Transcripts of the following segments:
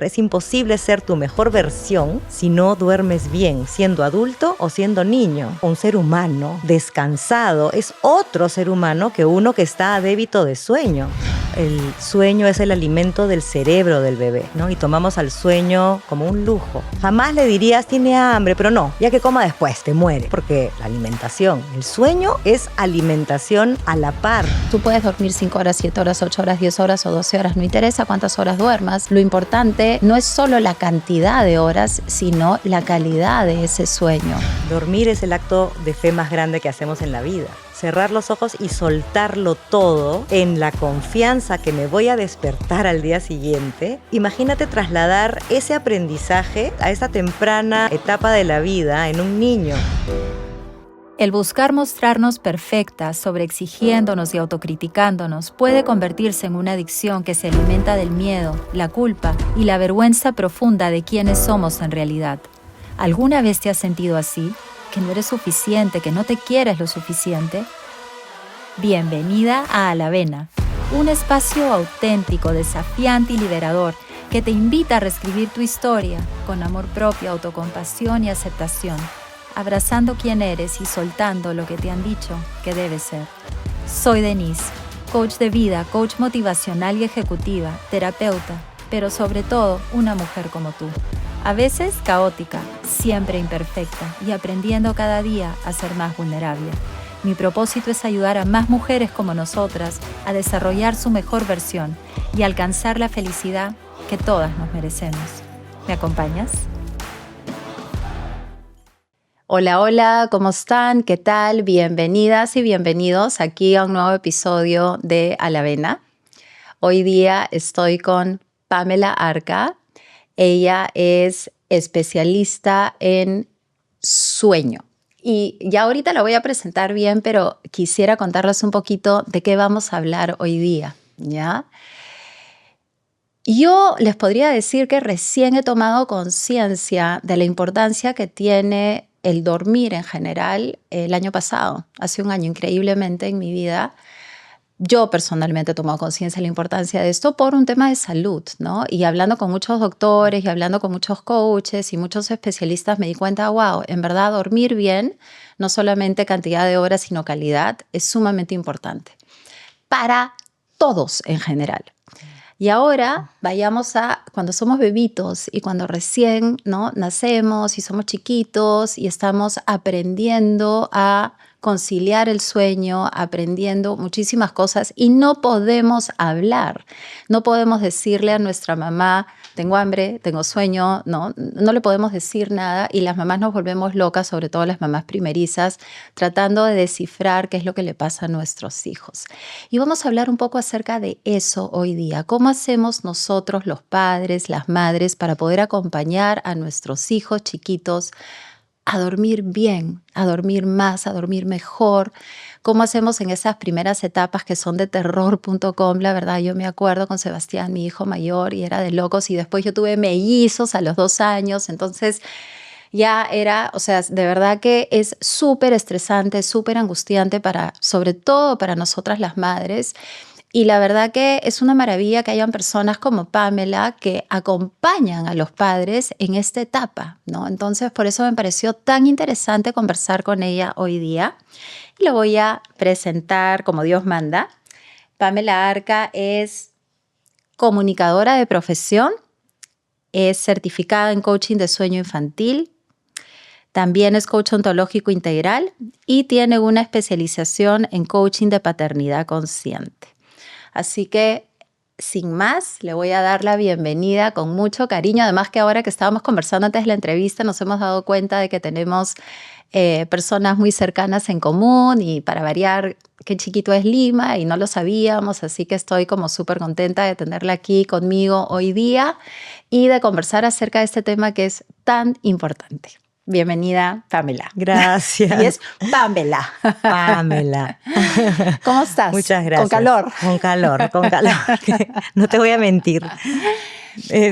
Es imposible ser tu mejor versión si no duermes bien, siendo adulto o siendo niño. Un ser humano descansado es otro ser humano que uno que está a débito de sueño. El sueño es el alimento del cerebro del bebé, ¿no? Y tomamos al sueño como un lujo. Jamás le dirías, tiene hambre, pero no, ya que coma después, te muere. Porque la alimentación, el sueño es alimentación a la par. Tú puedes dormir 5 horas, 7 horas, 8 horas, 10 horas o 12 horas, no interesa cuántas horas duermas. Lo importante no es solo la cantidad de horas, sino la calidad de ese sueño. Dormir es el acto de fe más grande que hacemos en la vida. Cerrar los ojos y soltarlo todo en la confianza que me voy a despertar al día siguiente. Imagínate trasladar ese aprendizaje a esa temprana etapa de la vida en un niño. El buscar mostrarnos perfectas, sobreexigiéndonos y autocriticándonos puede convertirse en una adicción que se alimenta del miedo, la culpa y la vergüenza profunda de quiénes somos en realidad. ¿Alguna vez te has sentido así? ¿Que no eres suficiente? ¿Que no te quieres lo suficiente? Bienvenida a La Vena, un espacio auténtico, desafiante y liberador que te invita a reescribir tu historia con amor propio, autocompasión y aceptación, abrazando quién eres y soltando lo que te han dicho que debes ser. Soy Denise, coach de vida, coach motivacional y ejecutiva, terapeuta, pero sobre todo una mujer como tú. A veces caótica, siempre imperfecta y aprendiendo cada día a ser más vulnerable. Mi propósito es ayudar a más mujeres como nosotras a desarrollar su mejor versión y alcanzar la felicidad que todas nos merecemos. ¿Me acompañas? Hola, hola, ¿cómo están? ¿Qué tal? Bienvenidas y bienvenidos aquí a un nuevo episodio de A la Vena. Hoy día estoy con Pamela Arca. Ella es especialista en sueño. Y ya ahorita la voy a presentar bien, pero quisiera contarles un poquito de qué vamos a hablar hoy día, ¿ya? Yo les podría decir que recién he tomado conciencia de la importancia que tiene el dormir en general el año pasado, hace un año increíblemente en mi vida. Yo personalmente he tomado conciencia de la importancia de esto por un tema de salud, ¿no? Y hablando con muchos doctores y hablando con muchos coaches y muchos especialistas me di cuenta, wow, en verdad dormir bien, no solamente cantidad de horas, sino calidad, es sumamente importante para todos en general. Y ahora vayamos a cuando somos bebitos y cuando recién, ¿no?, nacemos y somos chiquitos y estamos aprendiendo a conciliar el sueño, aprendiendo muchísimas cosas y no podemos hablar. No podemos decirle a nuestra mamá, tengo hambre, tengo sueño, no le podemos decir nada y las mamás nos volvemos locas, sobre todo las mamás primerizas, tratando de descifrar qué es lo que le pasa a nuestros hijos. Y vamos a hablar un poco acerca de eso hoy día. ¿Cómo hacemos nosotros, los padres, las madres, para poder acompañar a nuestros hijos chiquitos a dormir bien, a dormir más, a dormir mejor? ¿Cómo hacemos en esas primeras etapas que son de terror.com? La verdad, yo me acuerdo con Sebastián, mi hijo mayor, y era de locos. Y después yo tuve mellizos a los 2 años. Entonces ya era, o sea, de verdad que es súper estresante, súper angustiante sobre todo para nosotras las madres. Y la verdad que es una maravilla que hayan personas como Pamela que acompañan a los padres en esta etapa, ¿no? Entonces, por eso me pareció tan interesante conversar con ella hoy día. Y lo voy a presentar como Dios manda. Pamela Arca es comunicadora de profesión, es certificada en coaching de sueño infantil, también es coach ontológico integral y tiene una especialización en coaching de paternidad consciente. Así que, sin más, le voy a dar la bienvenida con mucho cariño. Además que ahora que estábamos conversando antes de la entrevista nos hemos dado cuenta de que tenemos personas muy cercanas en común y para variar, qué chiquito es Lima y no lo sabíamos. Así que estoy como súper contenta de tenerla aquí conmigo hoy día y de conversar acerca de este tema que es tan importante. Bienvenida, Pamela. Gracias. Y es Pamela. Pamela. ¿Cómo estás? Muchas gracias. Con calor. Con calor. No te voy a mentir.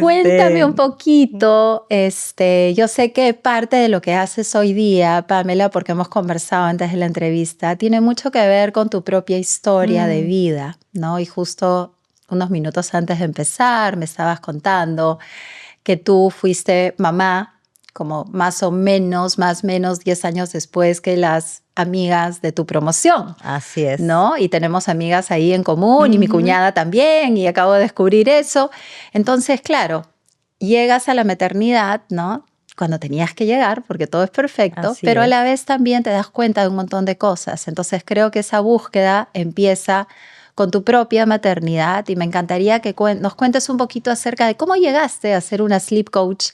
Cuéntame un poquito, yo sé que parte de lo que haces hoy día, Pamela, porque hemos conversado antes de la entrevista, tiene mucho que ver con tu propia historia de vida, ¿no? Y justo unos minutos antes de empezar, me estabas contando que tú fuiste mamá como más o menos 10 años después que las amigas de tu promoción. Así es. ¿No? Y tenemos amigas ahí en común y mi cuñada también, y acabo de descubrir eso. Entonces, claro, llegas a la maternidad, ¿no? Cuando tenías que llegar, porque todo es perfecto, Así pero a es. la vez también te das cuenta de un montón de cosas. Entonces, creo que esa búsqueda empieza con tu propia maternidad y me encantaría que nos cuentes un poquito acerca de cómo llegaste a ser una sleep coach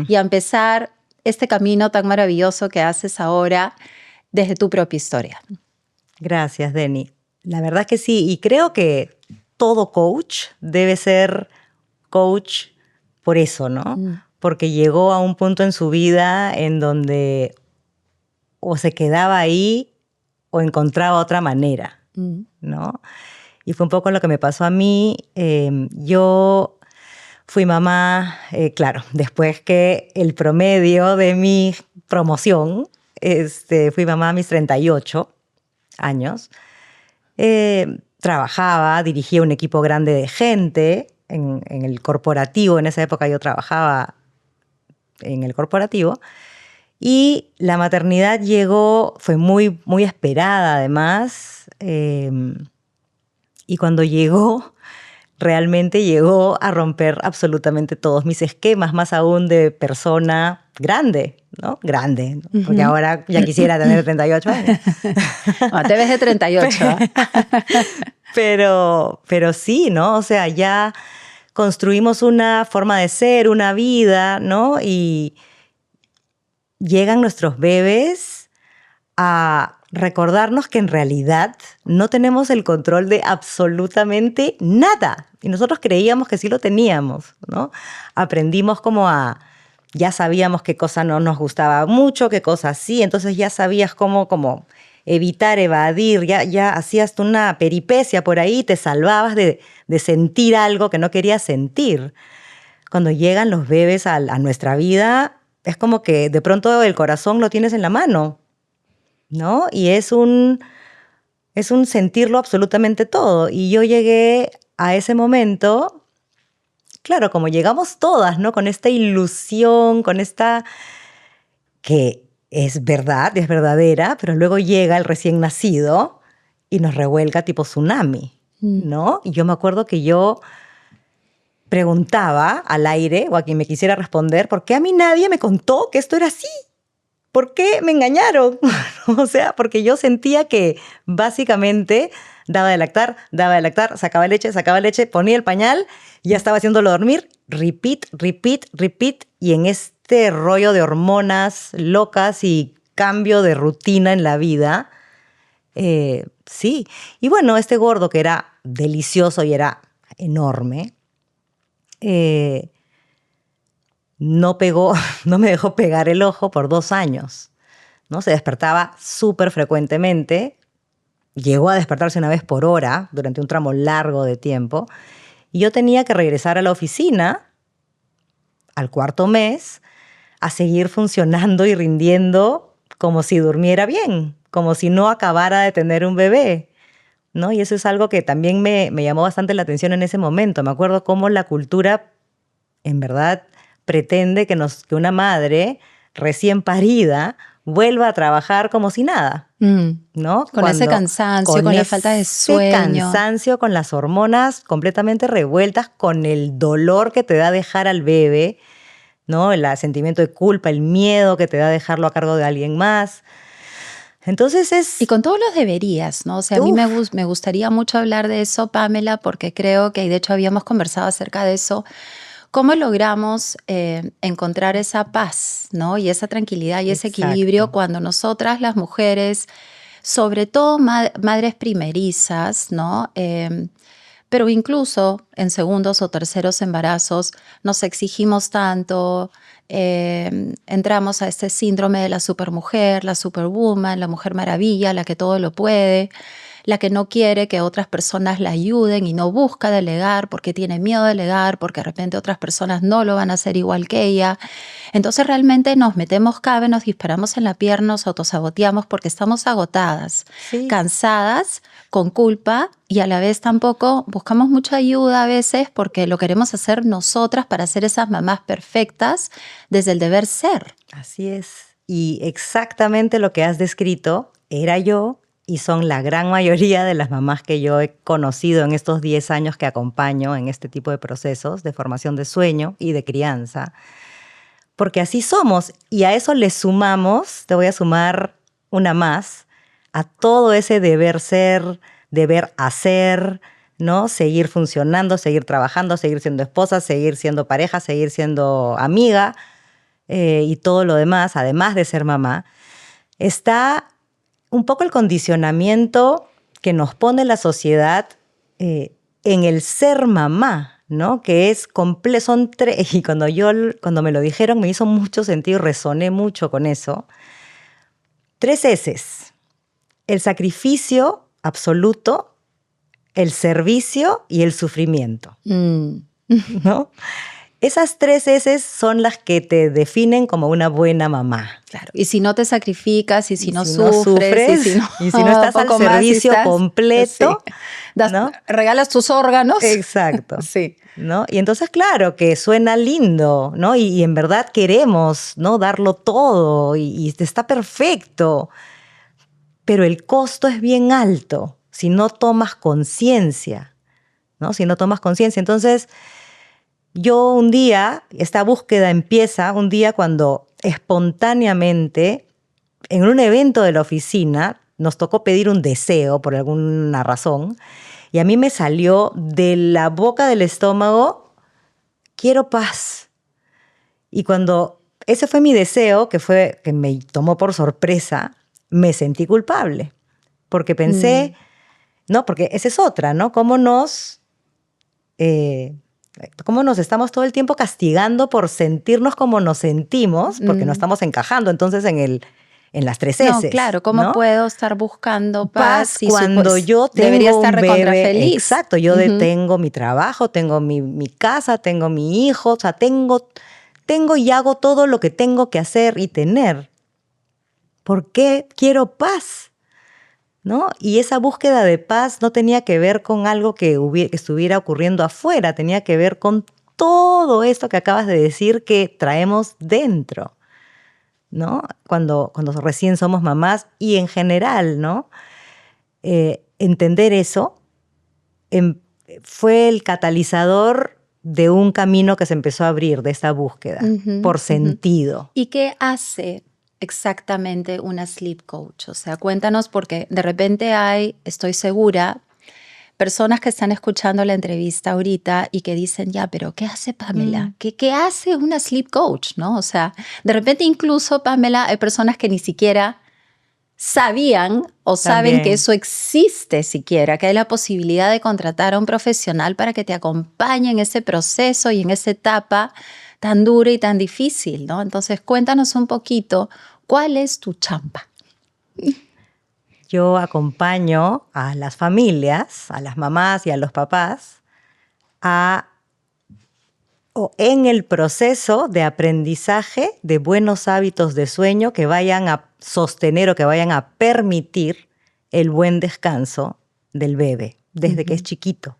y a empezar este camino tan maravilloso que haces ahora desde tu propia historia. Gracias, Denny. La verdad que sí, y creo que todo coach debe ser coach por eso, ¿no? Porque llegó a un punto en su vida en donde o se quedaba ahí o encontraba otra manera, ¿no? Y fue un poco lo que me pasó a mí. Yo fui mamá, claro, después que el promedio de mi promoción, fui mamá a mis 38 años. Trabajaba, dirigía un equipo grande de gente en el corporativo. En esa época yo trabajaba en el corporativo. Y la maternidad llegó, fue muy, muy esperada además. Y cuando llegó, realmente llegó a romper absolutamente todos mis esquemas, más aún de persona grande, ¿no? Grande, ¿no? Porque ahora ya quisiera tener 38 años. No, te ves de 38. Pero sí, ¿no? O sea, ya construimos una forma de ser, una vida, ¿no? Y llegan nuestros bebés a recordarnos que en realidad no tenemos el control de absolutamente nada. Y nosotros creíamos que sí lo teníamos, ¿no? Aprendimos ya sabíamos qué cosa no nos gustaba mucho, qué cosa sí, entonces ya sabías cómo evitar, evadir, ya hacías tú una peripecia por ahí, te salvabas de sentir algo que no querías sentir. Cuando llegan los bebés a nuestra vida, es como que de pronto el corazón lo tienes en la mano, ¿no? Y es un sentirlo absolutamente todo. Y yo llegué a ese momento, claro, como llegamos todas, ¿no? Con esta ilusión, con esta que es verdad, es verdadera, pero luego llega el recién nacido y nos revuelca tipo tsunami, ¿no? Y yo me acuerdo que yo preguntaba al aire o a quien me quisiera responder, ¿por qué a mí nadie me contó que esto era así? ¿Por qué me engañaron? O sea, porque yo sentía que básicamente daba de lactar, sacaba leche, ponía el pañal, ya estaba haciéndolo dormir, repeat, repeat, repeat, y en este rollo de hormonas locas y cambio de rutina en la vida, sí. Y bueno, este gordo que era delicioso y era enorme, no me dejó pegar el ojo por 2 años, ¿no? Se despertaba súper frecuentemente, llegó a despertarse una vez por hora durante un tramo largo de tiempo, y yo tenía que regresar a la oficina al 4.º mes a seguir funcionando y rindiendo como si durmiera bien, como si no acabara de tener un bebé, ¿no? Y eso es algo que también me llamó bastante la atención en ese momento. Me acuerdo cómo la cultura, en verdad, pretende que una madre recién parida vuelva a trabajar como si nada, ¿no? Con ese cansancio, con la falta de sueño. Con ese cansancio, con las hormonas completamente revueltas, con el dolor que te da dejar al bebé, ¿no? El sentimiento de culpa, el miedo que te da dejarlo a cargo de alguien más. Entonces Y con todos los deberías, ¿no? O sea, a mí me gustaría mucho hablar de eso, Pamela, porque creo que, y de hecho habíamos conversado acerca de eso, cómo logramos encontrar esa paz, ¿no? Y esa tranquilidad y ese equilibrio cuando nosotras, las mujeres, sobre todo madres primerizas, ¿no? Pero incluso en segundos o terceros embarazos nos exigimos tanto, entramos a este síndrome de la supermujer, la superwoman, la mujer maravilla, la que todo lo puede. la que no quiere que otras personas la ayuden y no busca delegar porque tiene miedo de delegar, porque de repente otras personas no lo van a hacer igual que ella. Entonces realmente nos metemos cabe, nos disparamos en la pierna, nos autosaboteamos porque estamos agotadas, Sí. cansadas, con culpa y a la vez tampoco buscamos mucha ayuda a veces porque lo queremos hacer nosotras para ser esas mamás perfectas desde el deber ser. Así es. Y exactamente lo que has descrito era yo y son la gran mayoría de las mamás que yo he conocido en estos 10 años que acompaño en este tipo de procesos de formación de sueño y de crianza. Porque así somos y a eso le sumamos, te voy a sumar una más, a todo ese deber ser, deber hacer, ¿no? Seguir funcionando, seguir trabajando, seguir siendo esposa, seguir siendo pareja, seguir siendo amiga y todo lo demás, además de ser mamá, está un poco el condicionamiento que nos pone la sociedad en el ser mamá, ¿no? Que es complejo, son tres, y cuando me lo dijeron me hizo mucho sentido y resoné mucho con eso. 3 S's: el sacrificio absoluto, el servicio y el sufrimiento, ¿no? Esas 3 S's son las que te definen como una buena mamá. Claro. Y si no te sacrificas, y si no si sufres, y si no estás al servicio completo, sí. ¿no? Regalas tus órganos. Exacto. Sí. ¿No? Y entonces, claro, que suena lindo, ¿no? Y en verdad queremos, ¿no? Darlo todo y está perfecto. Pero el costo es bien alto si no tomas conciencia, ¿no? Si no tomas conciencia. Entonces, yo un día, esta búsqueda empieza un día cuando espontáneamente, en un evento de la oficina, nos tocó pedir un deseo por alguna razón, y a mí me salió de la boca del estómago: quiero paz. Y cuando ese fue mi deseo, que me tomó por sorpresa, me sentí culpable. Porque pensé, no, porque esa es otra, ¿no? Cómo nos estamos todo el tiempo castigando por sentirnos como nos sentimos, porque no estamos encajando entonces en las 3 S's. No, claro, ¿cómo ¿no? puedo estar buscando paz cuando yo tengo debería estar un recontra bebé? feliz? Exacto, yo tengo mi trabajo, tengo mi casa, tengo mi hijo, o sea, tengo y hago todo lo que tengo que hacer y tener. ¿Por qué quiero paz? ¿No? Y esa búsqueda de paz no tenía que ver con algo que estuviera ocurriendo afuera, tenía que ver con todo esto que acabas de decir que traemos dentro, ¿no? Cuando recién somos mamás y en general, ¿no? Entender eso fue el catalizador de un camino que se empezó a abrir de esta búsqueda por sentido. ¿Y qué hace exactamente una sleep coach? O sea, cuéntanos, porque de repente estoy segura, personas que están escuchando la entrevista ahorita y que dicen, ya, pero ¿qué hace Pamela? ¿Qué hace una sleep coach? ¿No? O sea, de repente incluso, Pamela, hay personas que ni siquiera sabían o saben También. que eso existe siquiera, que hay la posibilidad de contratar a un profesional para que te acompañe en ese proceso y en esa etapa tan dura y tan difícil, ¿no? Entonces, cuéntanos un poquito, ¿cuál es tu chamba? Yo acompaño a las familias, a las mamás y a los papás, en el proceso de aprendizaje de buenos hábitos de sueño que vayan a sostener o que vayan a permitir el buen descanso del bebé desde que es chiquito.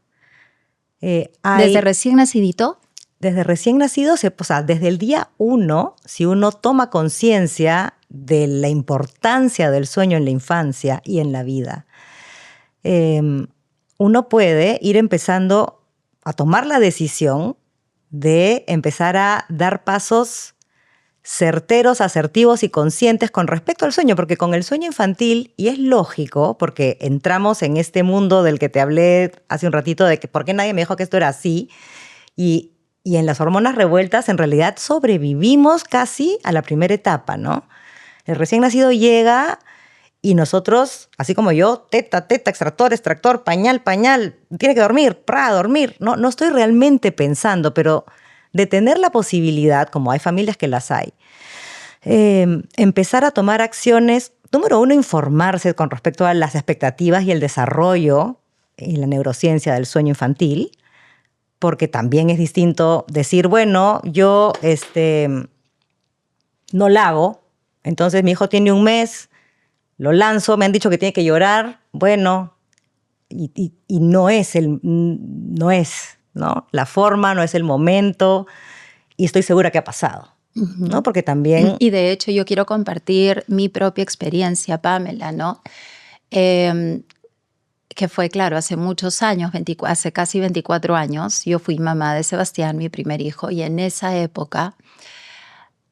¿Desde recién nacidito? Desde recién nacido, o sea, desde el día 1, si uno toma conciencia de la importancia del sueño en la infancia y en la vida, uno puede ir empezando a tomar la decisión de empezar a dar pasos certeros, asertivos y conscientes con respecto al sueño, porque con el sueño infantil, y es lógico, porque entramos en este mundo del que te hablé hace un ratito, de que por qué nadie me dijo que esto era así, y en las hormonas revueltas en realidad sobrevivimos casi a la primera etapa, ¿no? El recién nacido llega y nosotros, así como yo, teta, extractor, pañal, tiene que dormir, dormir. No estoy realmente pensando, pero de tener la posibilidad, como hay familias que las hay, empezar a tomar acciones número uno, informarse con respecto a las expectativas y el desarrollo en la neurociencia del sueño infantil, porque también es distinto decir, bueno, yo no la hago, entonces mi hijo tiene un mes, lo lanzo, me han dicho que tiene que llorar, bueno, y no es, ¿no? La forma, no es el momento, y estoy segura que ha pasado, ¿no? Porque también... Y de hecho yo quiero compartir mi propia experiencia, Pamela, ¿no? Que fue, claro, hace muchos años, hace casi 24 años, yo fui mamá de Sebastián, mi primer hijo, y en esa época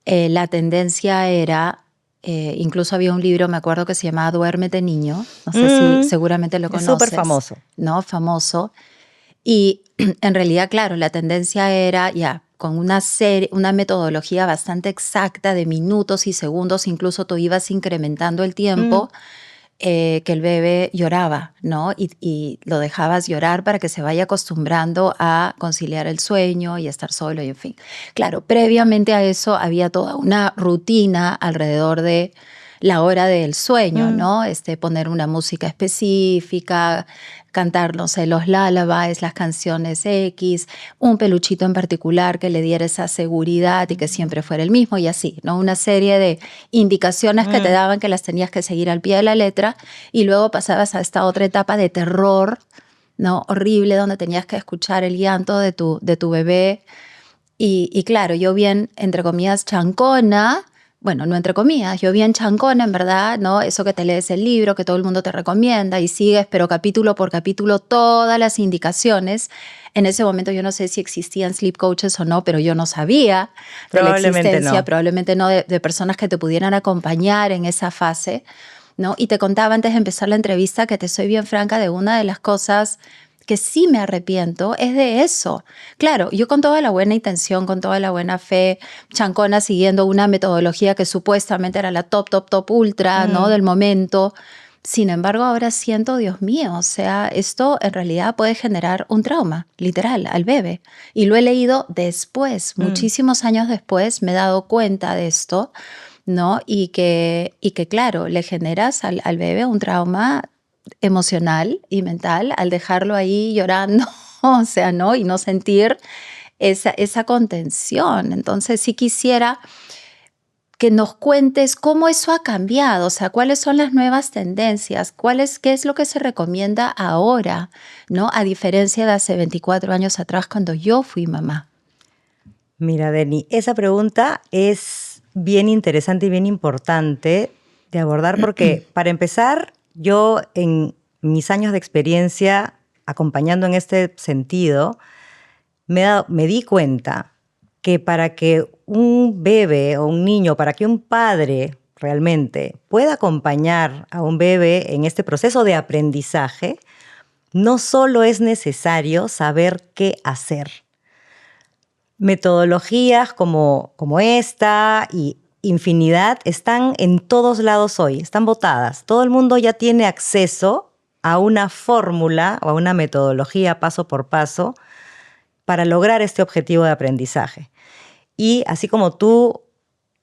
la tendencia era, incluso había un libro, me acuerdo, que se llamaba Duérmete, niño, no sé si seguramente lo conoces. Es súper famoso. ¿No? Famoso. Y en realidad, claro, la tendencia era ya con una metodología bastante exacta de minutos y segundos, incluso tú ibas incrementando el tiempo que el bebé lloraba, ¿no? Y lo dejabas llorar para que se vaya acostumbrando a conciliar el sueño y estar solo, y en fin. Claro, previamente a eso había toda una rutina alrededor de la hora del sueño, ¿no? Poner una música específica, cantar, no sé, los lullabies, las canciones X, un peluchito en particular que le diera esa seguridad y que siempre fuera el mismo, y así, ¿no? Una serie de indicaciones que te daban que las tenías que seguir al pie de la letra, y luego pasabas a esta otra etapa de terror, ¿no? Horrible, donde tenías que escuchar el llanto de tu bebé. Y claro, yo bien, entre comillas, chancona. Bueno, no entre comillas, yo bien chancona, en verdad, ¿no? Eso que te lees el libro, que todo el mundo te recomienda y sigues, pero capítulo por capítulo, todas las indicaciones. En ese momento yo no sé si existían sleep coaches o no, pero yo no sabía de la existencia, probablemente no, de personas que te pudieran acompañar en esa fase, ¿no? Y te contaba antes de empezar la entrevista que te soy bien franca de una de las cosas que sí me arrepiento es de eso. Claro, yo con toda la buena intención, con toda la buena fe, chancona, siguiendo una metodología que supuestamente era la top ultra, ¿no? Del momento. Sin embargo, ahora siento, Dios mío, o sea, esto en realidad puede generar un trauma, literal, al bebé. Y lo he leído después, muchísimos años después, me he dado cuenta de esto, ¿no? Y que claro, le generas al bebé un trauma emocional y mental al dejarlo ahí llorando, o sea, ¿no? Y no sentir esa contención. Entonces, sí quisiera que nos cuentes cómo eso ha cambiado, o sea, cuáles son las nuevas tendencias, qué es lo que se recomienda ahora, ¿no? A diferencia de hace 24 años atrás cuando yo fui mamá. Mira, Deni, esa pregunta es bien interesante y bien importante de abordar porque, para empezar, yo en mis años de experiencia acompañando en este sentido, me di cuenta que para que un bebé o un niño, para que un padre realmente pueda acompañar a un bebé en este proceso de aprendizaje, no solo es necesario saber qué hacer. Metodologías como esta y infinidad están en todos lados hoy, están botadas. Todo el mundo ya tiene acceso a una fórmula o a una metodología paso por paso para lograr este objetivo de aprendizaje. Y así como tú,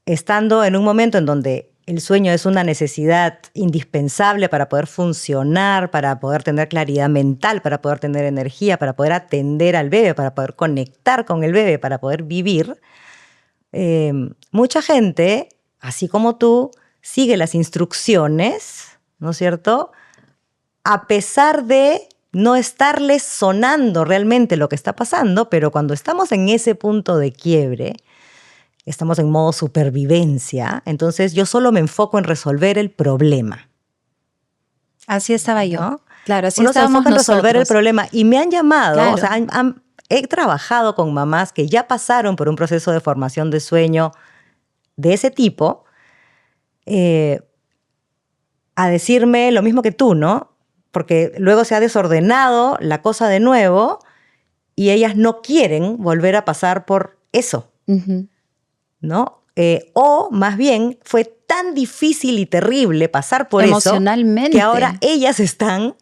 estando en un momento en donde el sueño es una necesidad indispensable para poder funcionar, para poder tener claridad mental, para poder tener energía, para poder atender al bebé, para poder conectar con el bebé, para poder vivir, mucha gente, así como tú, sigue las instrucciones, ¿no es cierto?, a pesar de no estarles sonando realmente lo que está pasando, pero cuando estamos en ese punto de quiebre, estamos en modo supervivencia, entonces yo solo me enfoco en resolver el problema. Así estaba yo. ¿No? Claro, así Uno se estábamos enfoca en resolver nosotros. el problema. Y me han llamado, Claro. o sea, he trabajado con mamás que ya pasaron por un proceso de formación de sueño de ese tipo, a decirme lo mismo que tú, ¿no? Porque luego se ha desordenado la cosa de nuevo y ellas no quieren volver a pasar por eso, ¿no? O más bien fue tan difícil y terrible pasar por eso Emocionalmente. que ahora ellas están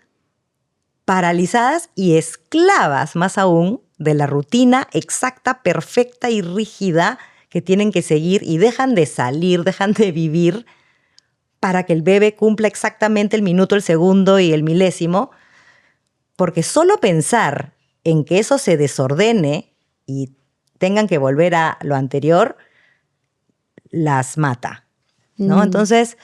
paralizadas y esclavas, más aún, de la rutina exacta, perfecta y rígida que tienen que seguir y dejan de salir, dejan de vivir para que el bebé cumpla exactamente el minuto, el segundo y el milésimo, porque solo pensar en que eso se desordene y tengan que volver a lo anterior, las mata, ¿no? Entonces,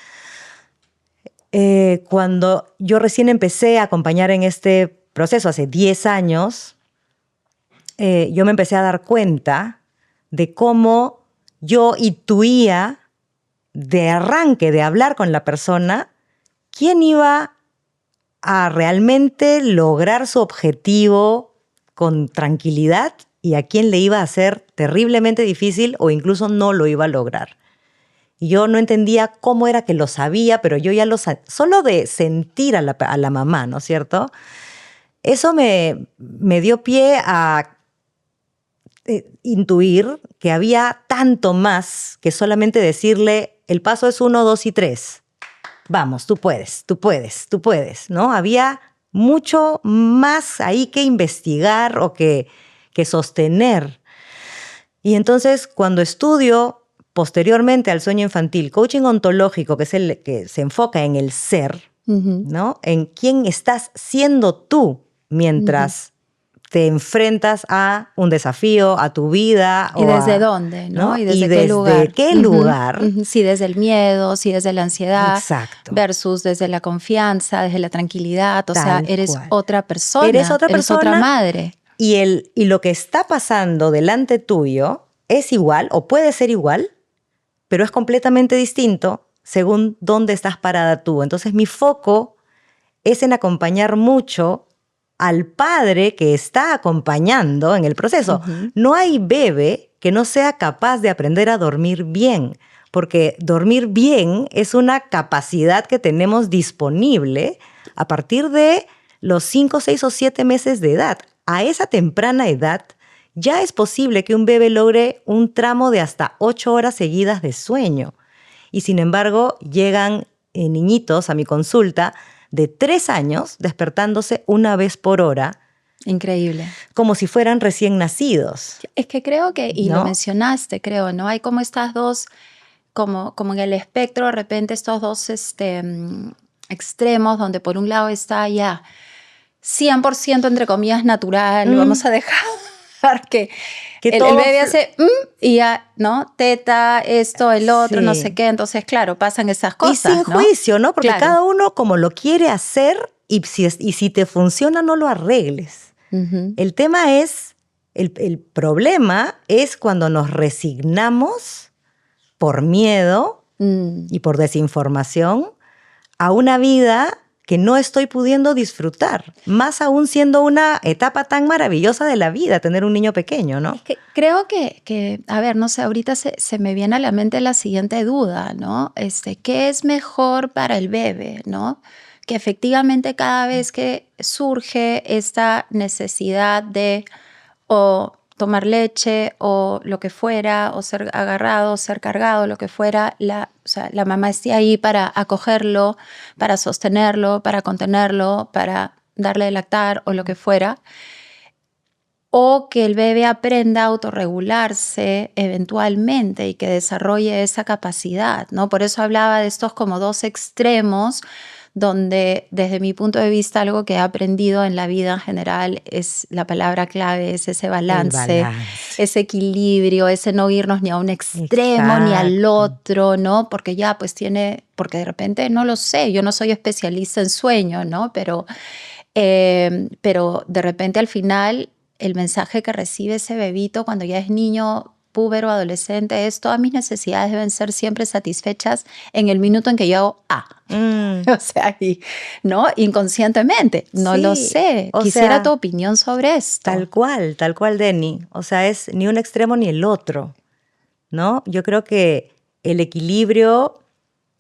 cuando yo recién empecé a acompañar en este proceso, hace 10 años, yo me empecé a dar cuenta de cómo yo intuía de arranque, de hablar con la persona, quién iba a realmente lograr su objetivo con tranquilidad y a quién le iba a ser terriblemente difícil o incluso no lo iba a lograr. Y yo no entendía cómo era que lo sabía, pero yo ya lo sabía, solo de sentir a la mamá, ¿no es cierto? Eso me dio pie a intuir que había tanto más que solamente decirle, el paso es 1, 2 y 3. Vamos, tú puedes, tú puedes, tú puedes, ¿no? Había mucho más ahí que investigar o que sostener. Y entonces, cuando estudio posteriormente al sueño infantil, coaching ontológico, que es el que se enfoca en el ser, ¿no? En quién estás siendo tú mientras te enfrentas a un desafío, a tu vida. ¿Y desde dónde? ¿No? ¿Y desde qué lugar? Sí, desde el miedo, sí, desde la ansiedad. Exacto. Versus desde la confianza, desde la tranquilidad. O sea, eres cual. otra persona. Eres otra madre. Y lo que está pasando delante tuyo es igual o puede ser igual, pero es completamente distinto según dónde estás parada tú. Entonces mi foco es en acompañar mucho al padre que está acompañando en el proceso. No hay bebé que no sea capaz de aprender a dormir bien, porque dormir bien es una capacidad que tenemos disponible a partir de los 5, 6 o 7 meses de edad. A esa temprana edad ya es posible que un bebé logre un tramo de hasta 8 horas seguidas de sueño. Y sin embargo, llegan niñitos a mi consulta de 3 años despertándose una vez por hora. Increíble. Como si fueran recién nacidos. Es que creo que, y ¿no? lo mencionaste, creo, ¿no? Hay como estas dos, como en el espectro, de repente estos dos extremos, donde por un lado está ya 100% entre comillas natural, vamos a dejar que el bebé hace y ya, ¿no? Teta, esto, el otro, sí. no sé qué. Entonces, claro, pasan esas cosas, y sin juicio, ¿no? Porque claro. cada uno como lo quiere hacer y si te funciona, no lo arregles. El tema es, el problema es cuando nos resignamos por miedo y por desinformación a una vida que no estoy pudiendo disfrutar, más aún siendo una etapa tan maravillosa de la vida, tener un niño pequeño, ¿no? Es que creo que, a ver, no sé, ahorita se me viene a la mente la siguiente duda, ¿no? ¿Qué es mejor para el bebé, ¿no? Que efectivamente cada vez que surge esta necesidad de o tomar leche o lo que fuera, o ser agarrado, ser cargado, lo que fuera, la mamá esté ahí para acogerlo, para sostenerlo, para contenerlo, para darle de lactar o lo que fuera, o que el bebé aprenda a autorregularse eventualmente y que desarrolle esa capacidad, ¿no? Por eso hablaba de estos como dos extremos, donde desde mi punto de vista algo que he aprendido en la vida en general es la palabra clave, es ese balance, ese equilibrio, ese no irnos ni a un extremo ni al otro, ¿no? Porque ya pues porque de repente no lo sé, yo no soy especialista en sueño, ¿no? Pero de repente al final el mensaje que recibe ese bebito cuando ya es niño, púbero, adolescente, es todas mis necesidades deben ser siempre satisfechas en el minuto en que yo hago O sea, ¿no? Inconscientemente, no lo sé. Quisiera tu opinión sobre esto. Tal cual, Denny. O sea, es ni un extremo ni el otro, ¿no? Yo creo que el equilibrio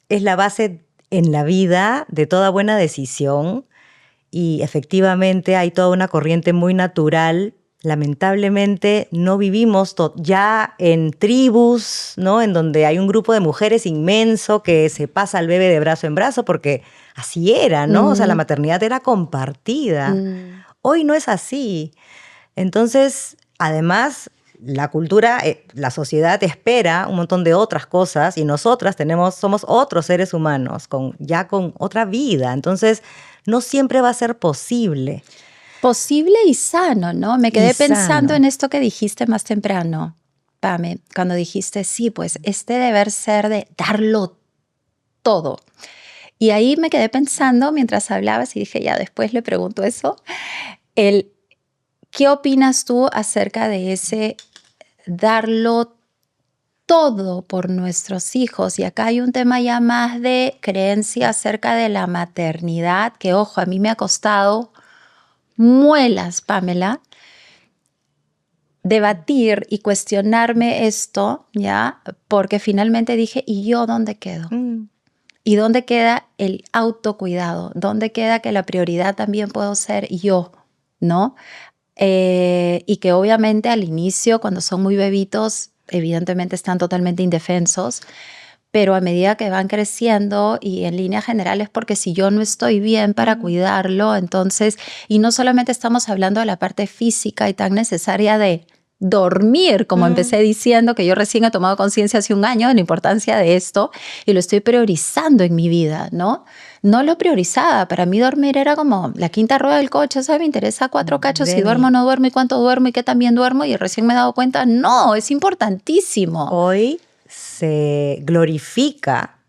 es la base en la vida de toda buena decisión y efectivamente hay toda una corriente muy natural. Lamentablemente no vivimos ya en tribus, ¿no? En donde hay un grupo de mujeres inmenso que se pasa al bebé de brazo en brazo porque así era, ¿no? O sea, la maternidad era compartida. Hoy no es así. Entonces, además, la cultura, la sociedad espera un montón de otras cosas y nosotras somos otros seres humanos con otra vida. Entonces, no siempre va a ser posible. Posible y sano, ¿no? Me quedé pensando en esto que dijiste más temprano, Pame, cuando dijiste, sí, pues este deber ser de darlo todo. Y ahí me quedé pensando mientras hablabas y dije, ya después le pregunto eso, ¿qué opinas tú acerca de ese darlo todo por nuestros hijos? Y acá hay un tema ya más de creencia acerca de la maternidad, que ojo, a mí me ha costado muelas, Pamela, debatir y cuestionarme esto, ¿ya? Porque finalmente dije, ¿y yo dónde quedo? ¿Y dónde queda el autocuidado? ¿Dónde queda que la prioridad también puedo ser yo, ¿no? Y que obviamente al inicio, cuando son muy bebitos, evidentemente están totalmente indefensos, pero a medida que van creciendo y en línea general es porque si yo no estoy bien para cuidarlo, entonces, y no solamente estamos hablando de la parte física y tan necesaria de dormir, como empecé diciendo, que yo recién he tomado conciencia hace un año de la importancia de esto y lo estoy priorizando en mi vida, ¿no? No lo priorizaba. Para mí dormir era como la quinta rueda del coche, ¿sabes? Me interesa 4 cachos si duermo o no duermo y cuánto duermo y qué también duermo, y recién me he dado cuenta, no, es importantísimo. Hoy se glorifica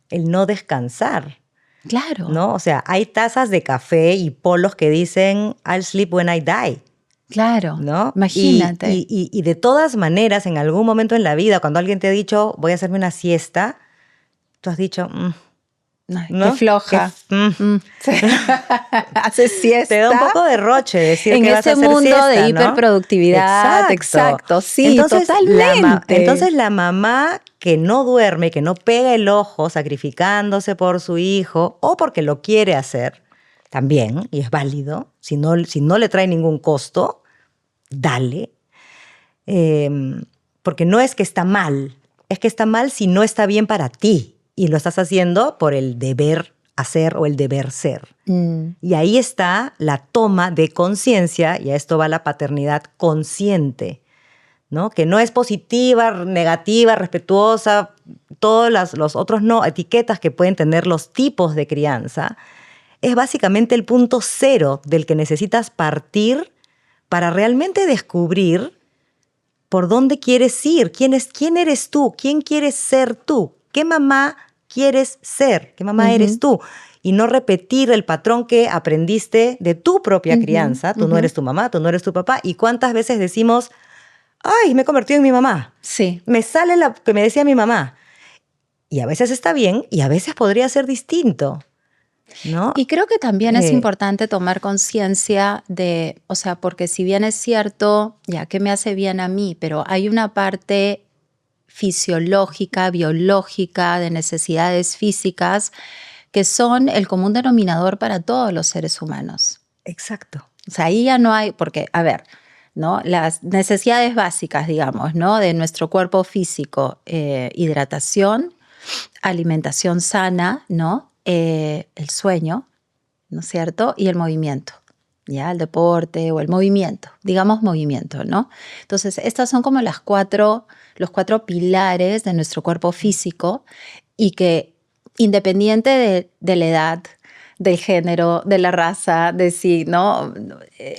el no descansar. Claro. ¿No? O sea, hay tazas de café y polos que dicen I'll sleep when I die. Claro, ¿no? Imagínate. Y de todas maneras, en algún momento en la vida, cuando alguien te ha dicho, voy a hacerme una siesta, tú has dicho, Ay, ¿no? qué floja. Sí. Hace siesta. Te da un poco de roche decir en que vas a hacer mundo siesta, de ¿no? hiperproductividad. Exacto, sí, entonces, totalmente. Entonces la mamá que no duerme, que no pega el ojo sacrificándose por su hijo o porque lo quiere hacer, también, y es válido, si no le trae ningún costo, dale. Porque no es que está mal, es que está mal si no está bien para ti y lo estás haciendo por el deber hacer o el deber ser. Y ahí está la toma de conciencia, y a esto va la paternidad consciente, ¿no? Que no es positiva, negativa, respetuosa, todos los otros no, etiquetas que pueden tener los tipos de crianza. Es básicamente el punto cero del que necesitas partir para realmente descubrir por dónde quieres ir, quién eres tú, quién quieres ser tú, qué mamá quieres ser, qué mamá eres tú. Y no repetir el patrón que aprendiste de tu propia crianza. Tú no eres tu mamá, tú no eres tu papá. ¿Y cuántas veces decimos, ay, me he convertido en mi mamá? Sí. Me sale lo que me decía mi mamá. Y a veces está bien y a veces podría ser distinto, ¿no? Y creo que también es importante tomar conciencia de, o sea, porque si bien es cierto, ya que me hace bien a mí, pero hay una parte fisiológica, biológica, de necesidades físicas que son el común denominador para todos los seres humanos. Exacto. O sea, ahí ya no hay, porque, a ver, ¿no? Las necesidades básicas, digamos, ¿no? De nuestro cuerpo físico, hidratación, alimentación sana, ¿no? El sueño, ¿no es cierto? Y el movimiento, ¿ya? El deporte o el movimiento, digamos movimiento, ¿no? Entonces, estas son como los cuatro pilares de nuestro cuerpo físico y que independiente de la edad, del género, de la raza, de si, ¿no?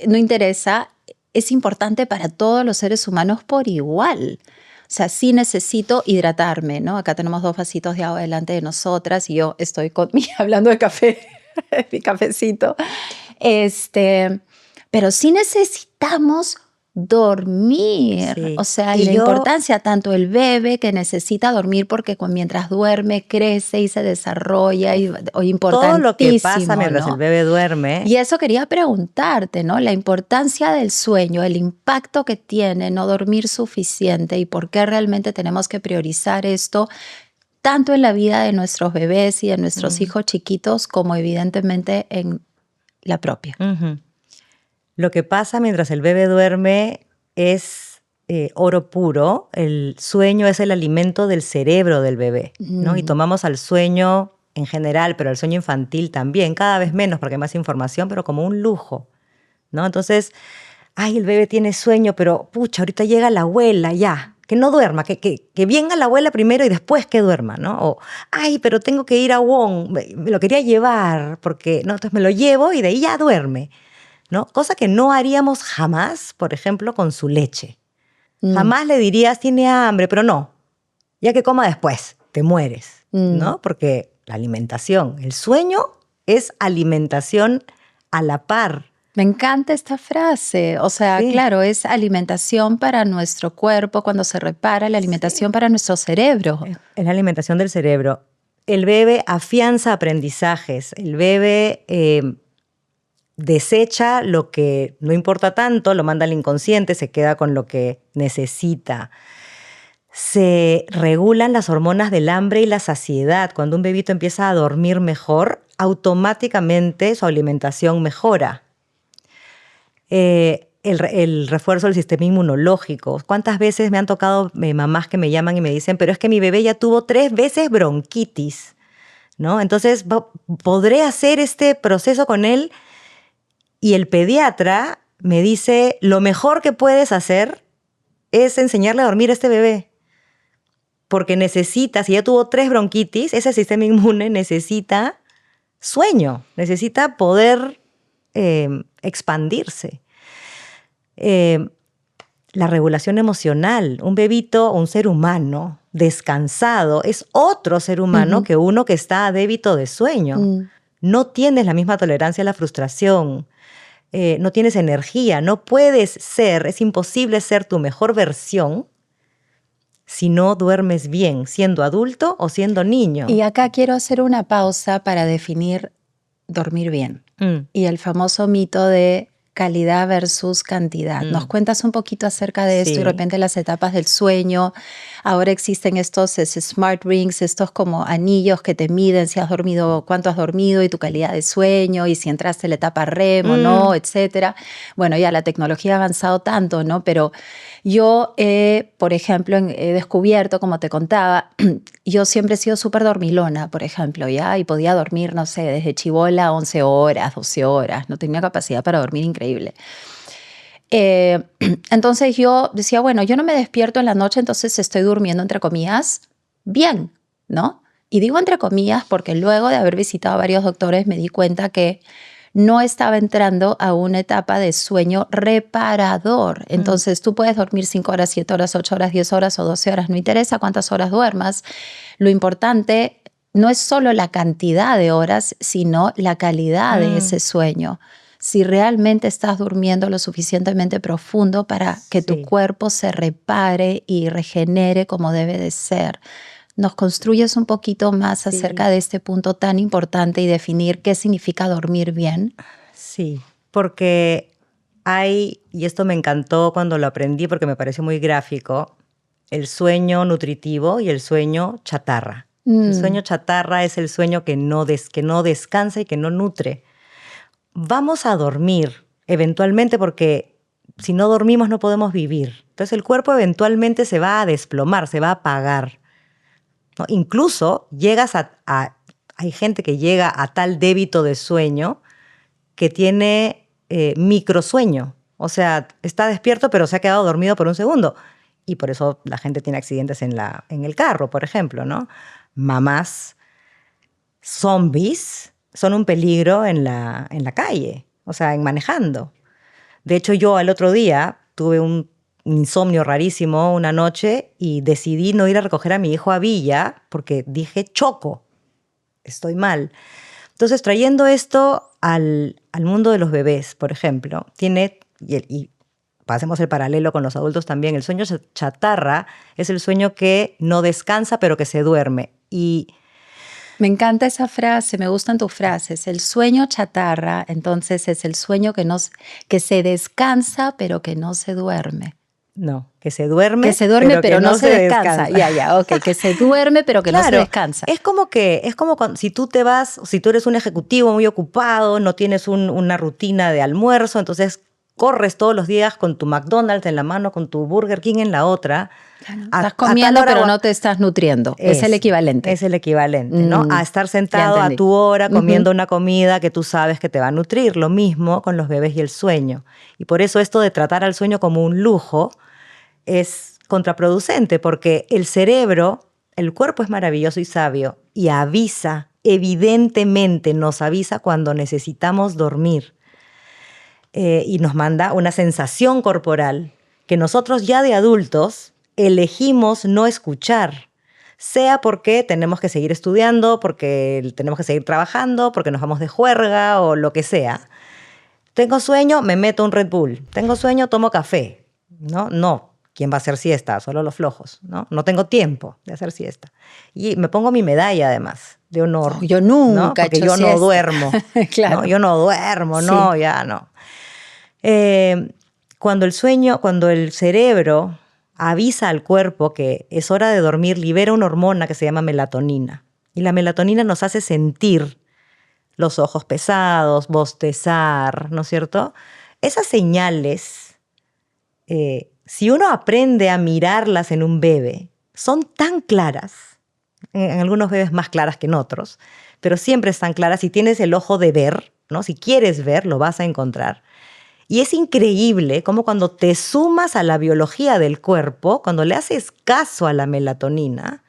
No interesa, es importante para todos los seres humanos por igual. O sea, sí necesito hidratarme, ¿no? Acá tenemos 2 vasitos de agua delante de nosotras y yo estoy hablando de café, mi cafecito. Pero sí necesitamos dormir. Sí. O sea, y la importancia, tanto el bebé que necesita dormir porque mientras duerme crece y se desarrolla, o importantísimo. Todo lo que pasa mientras el bebé duerme. Y eso quería preguntarte, ¿no? La importancia del sueño, el impacto que tiene no dormir suficiente y por qué realmente tenemos que priorizar esto tanto en la vida de nuestros bebés y de nuestros hijos chiquitos como evidentemente en la propia. Lo que pasa mientras el bebé duerme es oro puro. El sueño es el alimento del cerebro del bebé, ¿no? Y tomamos al sueño en general, pero al sueño infantil también, cada vez menos porque hay más información, pero como un lujo, ¿no? Entonces, ay, el bebé tiene sueño, pero pucha, ahorita llega la abuela, ya, que no duerma, que venga la abuela primero y después que duerma, ¿no? O, ay, pero tengo que ir a Wong, me lo quería llevar, porque, no, entonces me lo llevo y de ahí ya duerme, ¿no? Cosa que no haríamos jamás, por ejemplo, con su leche. Jamás le dirías, tiene hambre, pero no, ya que coma después, te mueres, ¿no? Porque la alimentación, el sueño es alimentación a la par. Me encanta esta frase. O sea, Sí. claro, es alimentación para nuestro cuerpo cuando se repara, la alimentación para nuestro cerebro. Es la alimentación del cerebro. El bebé afianza aprendizajes. El bebé desecha lo que no importa tanto, lo manda al inconsciente, se queda con lo que necesita. Se regulan las hormonas del hambre y la saciedad. Cuando un bebito empieza a dormir mejor, automáticamente su alimentación mejora. El refuerzo del sistema inmunológico. ¿Cuántas veces me han tocado mamás que me llaman y me dicen, pero es que mi bebé ya tuvo 3 veces bronquitis, ¿no? Entonces, ¿podré hacer este proceso con él? Y el pediatra me dice, lo mejor que puedes hacer es enseñarle a dormir a este bebé. Porque necesita, si ya tuvo 3 bronquitis, ese sistema inmune necesita sueño, necesita poder expandirse. La regulación emocional. Un bebito, un ser humano descansado, es otro ser humano que uno que está a débito de sueño. No tienes la misma tolerancia a la frustración, no tienes energía, no puedes ser, es imposible ser tu mejor versión si no duermes bien, siendo adulto o siendo niño. Y acá quiero hacer una pausa para definir dormir bien. Y el famoso mito de calidad versus cantidad. ¿Nos cuentas un poquito acerca de esto? Sí. Y de repente las etapas del sueño. Ahora existen estos smart rings, estos como anillos que te miden si has dormido, cuánto has dormido y tu calidad de sueño y si entraste en la etapa REM o no, etcétera. Bueno, ya la tecnología ha avanzado tanto, ¿no? Pero yo, por ejemplo, he descubierto, como te contaba, yo siempre he sido súper dormilona, por ejemplo, ¿ya? Y podía dormir, no sé, desde chibola 11 horas, 12 horas. No tenía capacidad para dormir increíble. Entonces yo decía, bueno, yo no me despierto en la noche, entonces estoy durmiendo, entre comillas, bien, ¿no? Y digo entre comillas porque luego de haber visitado a varios doctores me di cuenta que no estaba entrando a una etapa de sueño reparador. Entonces tú puedes dormir 5 horas, 7 horas, 8 horas, 10 horas o 12 horas, no interesa cuántas horas duermas. Lo importante no es solo la cantidad de horas, sino la calidad de ese sueño. Si realmente estás durmiendo lo suficientemente profundo para que tu cuerpo se repare y regenere como debe de ser. ¿Nos construyes un poquito más acerca de este punto tan importante y definir qué significa dormir bien? Sí, porque hay, y esto me encantó cuando lo aprendí porque me pareció muy gráfico, el sueño nutritivo y el sueño chatarra. El sueño chatarra es el sueño que no descansa y que no nutre. Vamos a dormir eventualmente porque si no dormimos no podemos vivir. Entonces el cuerpo eventualmente se va a desplomar, se va a apagar, ¿no? Incluso hay gente que llega a tal débito de sueño que tiene microsueño. O sea, está despierto pero se ha quedado dormido por un segundo. Y por eso la gente tiene accidentes en el carro, por ejemplo, ¿no? Mamás zombies son un peligro en la calle, o sea, en manejando. De hecho, yo el otro día tuve un insomnio rarísimo una noche y decidí no ir a recoger a mi hijo a Villa porque dije, choco, estoy mal. Entonces, trayendo esto al mundo de los bebés, por ejemplo, y pasemos el paralelo con los adultos también, el sueño chatarra es el sueño que no descansa pero que se duerme. Y me encanta esa frase, me gustan tus frases. El sueño chatarra, entonces, es el sueño que se descansa, pero que no se duerme. No, que se duerme. Que se duerme, pero no se descansa. Ya, ok. Que se duerme, pero que no se descansa. Es como cuando, si tú eres un ejecutivo muy ocupado, no tienes una rutina de almuerzo, entonces corres todos los días con tu McDonald's en la mano, con tu Burger King en la otra. Claro, estás comiendo, pero no te estás nutriendo. Es el equivalente. Es el equivalente, ¿no? A estar sentado a tu hora comiendo una comida que tú sabes que te va a nutrir. Lo mismo con los bebés y el sueño. Y por eso esto de tratar al sueño como un lujo es contraproducente, porque el cerebro, el cuerpo es maravilloso y sabio y avisa, evidentemente nos avisa cuando necesitamos dormir. Y nos manda una sensación corporal que nosotros ya de adultos elegimos no escuchar, sea porque tenemos que seguir estudiando, porque tenemos que seguir trabajando, porque nos vamos de juerga o lo que sea. Tengo sueño, me meto un Red Bull. Tengo sueño, tomo café. No. ¿Quién va a hacer siesta? Solo los flojos, ¿no? No tengo tiempo de hacer siesta. Y me pongo mi medalla, además, de honor. Yo nunca, ¿no? Porque yo no duermo. Claro. ¿No? Yo no duermo, sí. No, ya no. Cuando el cerebro avisa al cuerpo que es hora de dormir, libera una hormona que se llama melatonina. Y la melatonina nos hace sentir los ojos pesados, bostezar, ¿no es cierto? Esas señales, si uno aprende a mirarlas en un bebé, son tan claras, en algunos bebés más claras que en otros, pero siempre están claras. Si tienes el ojo de ver, ¿no? Si quieres ver, lo vas a encontrar. Y es increíble cómo cuando te sumas a la biología del cuerpo, cuando le haces caso a la melatonina,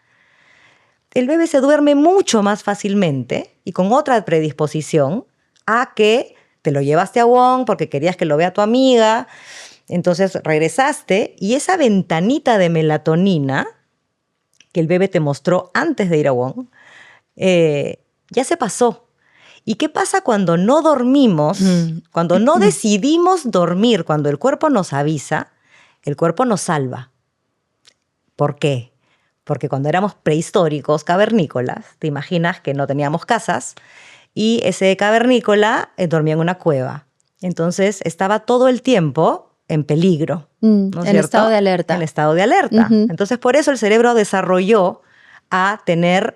el bebé se duerme mucho más fácilmente y con otra predisposición a que te lo llevaste a WON porque querías que lo vea tu amiga, entonces regresaste y esa ventanita de melatonina que el bebé te mostró antes de ir a WON, ya se pasó. ¿Y qué pasa cuando no dormimos? Cuando no decidimos dormir, cuando el cuerpo nos avisa, el cuerpo nos salva. ¿Por qué? Porque cuando éramos prehistóricos, cavernícolas, te imaginas que no teníamos casas y ese cavernícola dormía en una cueva. Entonces estaba todo el tiempo en peligro. ¿No es en cierto? Estado de alerta. En estado de alerta. Entonces por eso el cerebro desarrolló a tener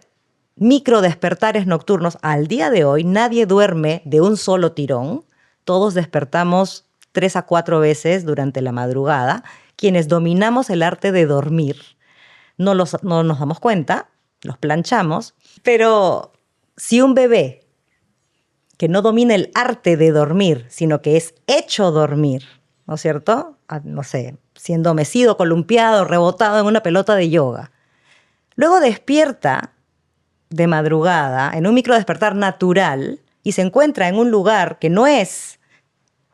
microdespertares nocturnos. Al día de hoy nadie duerme de un solo tirón. Todos despertamos 3 a 4 veces durante la madrugada. Quienes dominamos el arte de dormir no nos damos cuenta, los planchamos. Pero si un bebé que no domina el arte de dormir, sino que es hecho dormir, ¿no es cierto? No sé, siendo mecido, columpiado, rebotado en una pelota de yoga. Luego despierta de madrugada, en un microdespertar natural, y se encuentra en un lugar que no es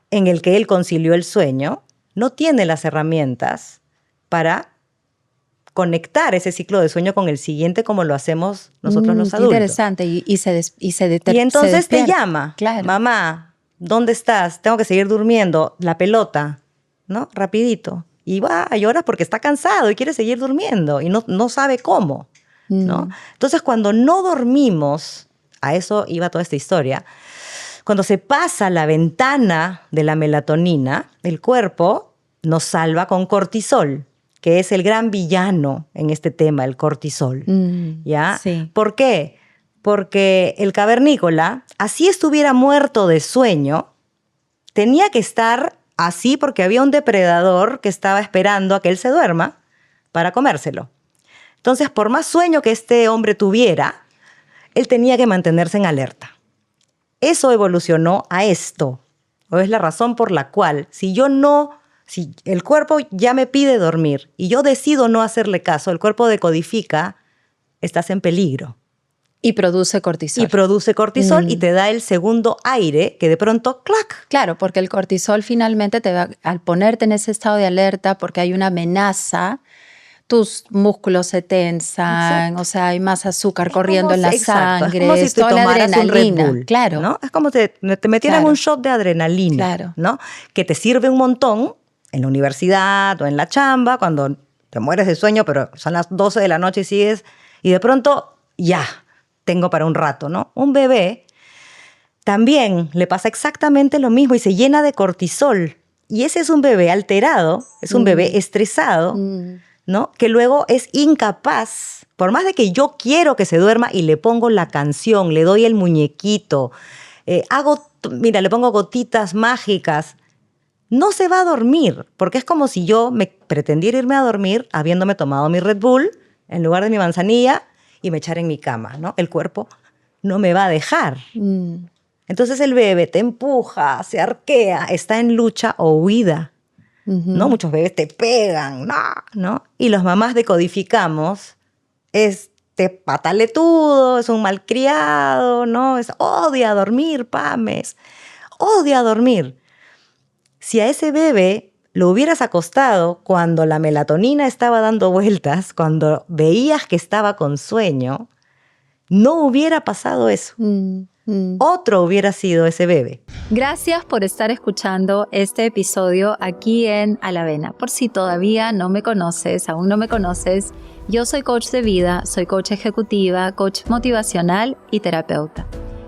en el que él concilió el sueño, no tiene las herramientas para conectar ese ciclo de sueño con el siguiente como lo hacemos nosotros los adultos. Interesante. Y entonces te llama, claro. Mamá, ¿dónde estás? Tengo que seguir durmiendo. La pelota, ¿no? Rapidito. Y va a llorar porque está cansado y quiere seguir durmiendo y no sabe cómo, ¿no? Entonces, cuando no dormimos, a eso iba toda esta historia, cuando se pasa la ventana de la melatonina, el cuerpo nos salva con cortisol, que es el gran villano en este tema, el cortisol. ¿Ya? Sí. ¿Por qué? Porque el cavernícola, así estuviera muerto de sueño, tenía que estar así porque había un depredador que estaba esperando a que él se duerma para comérselo. Entonces, por más sueño que este hombre tuviera, él tenía que mantenerse en alerta. Eso evolucionó a esto. O es la razón por la cual, si el cuerpo ya me pide dormir y yo decido no hacerle caso, el cuerpo decodifica, estás en peligro. Y produce cortisol. Y te da el segundo aire que de pronto, ¡clac! Claro, porque el cortisol finalmente al ponerte en ese estado de alerta, porque hay una amenaza, tus músculos se tensan, exacto. O sea, hay más azúcar corriendo en la sangre, es como si te toda la adrenalina, un Red Bull, claro. ¿no? Es como te metieran un shot de adrenalina, claro. ¿no? Que te sirve un montón en la universidad o en la chamba, cuando te mueres de sueño, pero son las 12 de la noche y sigues, y de pronto, ya, tengo para un rato, ¿no? Un bebé también le pasa exactamente lo mismo y se llena de cortisol. Y ese es un bebé alterado, es un bebé estresado, ¿no? Que luego es incapaz, por más de que yo quiero que se duerma y le pongo la canción, le doy el muñequito, le pongo gotitas mágicas, no se va a dormir, porque es como si yo me pretendiera irme a dormir habiéndome tomado mi Red Bull en lugar de mi manzanilla y me echara en mi cama, ¿no? El cuerpo no me va a dejar. Entonces el bebé te empuja, se arquea, está en lucha o huida, ¿no? Muchos bebés te pegan, ¿no? Y los mamás decodificamos, este pataletudo, es un malcriado, ¿no? Odia dormir, Pames, odia dormir. Si a ese bebé lo hubieras acostado cuando la melatonina estaba dando vueltas, cuando veías que estaba con sueño, no hubiera pasado eso. Otro hubiera sido ese bebé. Gracias por estar escuchando este episodio aquí en A la Avena. Por si todavía no me conoces, aún no me conoces, yo soy coach de vida, soy coach ejecutiva, coach motivacional y terapeuta.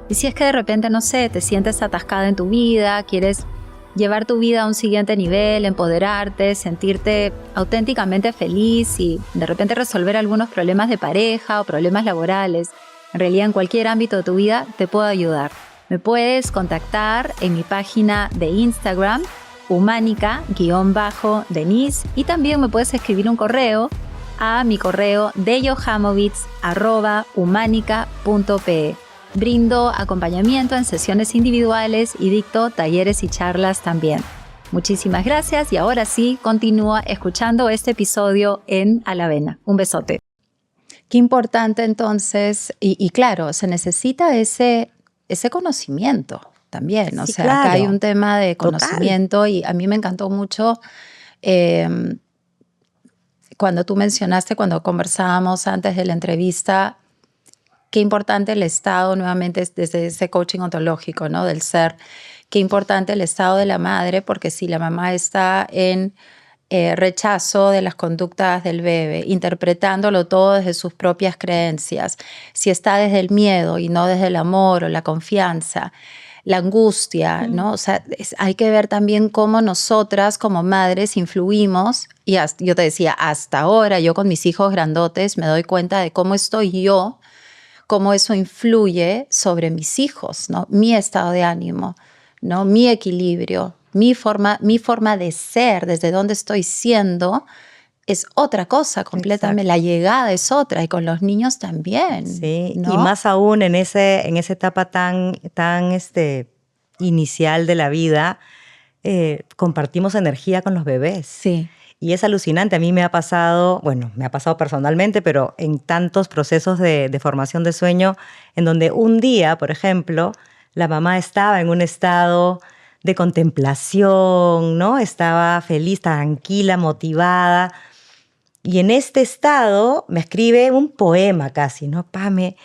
Y si es que de repente, no sé, te sientes atascada en tu vida, quieres llevar tu vida a un siguiente nivel, empoderarte, sentirte auténticamente feliz y de repente resolver algunos problemas de pareja o problemas laborales, en realidad en cualquier ámbito de tu vida te puedo ayudar. Me puedes contactar en mi página de Instagram, humanica_denise, y también me puedes escribir un correo a mi correo deyohamovitz@humanica.pe. Brindo acompañamiento en sesiones individuales y dicto talleres y charlas también. Muchísimas gracias y ahora sí, continúa escuchando este episodio en A la Avena. Un besote. Qué importante entonces, y claro, se necesita ese conocimiento también. O sea, claro. Acá hay un tema de conocimiento. Total. Y a mí me encantó mucho cuando tú mencionaste, cuando conversábamos antes de la entrevista, qué importante el estado, nuevamente desde ese coaching ontológico, ¿no? Del ser, qué importante el estado de la madre, porque si la mamá está en rechazo de las conductas del bebé, interpretándolo todo desde sus propias creencias, si está desde el miedo y no desde el amor o la confianza, la angustia, ¿no? O sea, hay que ver también cómo nosotras como madres influimos, y yo te decía, hasta ahora yo con mis hijos grandotes me doy cuenta de cómo estoy yo, cómo eso influye sobre mis hijos, ¿no? Mi estado de ánimo, ¿no? Mi equilibrio, mi forma de ser, desde donde estoy siendo, es otra cosa completamente. Exacto. La llegada es otra, y con los niños también. Sí, ¿no? Y más aún en esa etapa tan inicial de la vida, compartimos energía con los bebés. Sí. Y es alucinante. A mí me ha pasado personalmente, pero en tantos procesos de formación de sueño, en donde un día, por ejemplo, la mamá estaba en un estado de contemplación, ¿no? Estaba feliz, tranquila, motivada. Y en este estado me escribe un poema casi, ¿no? Pame,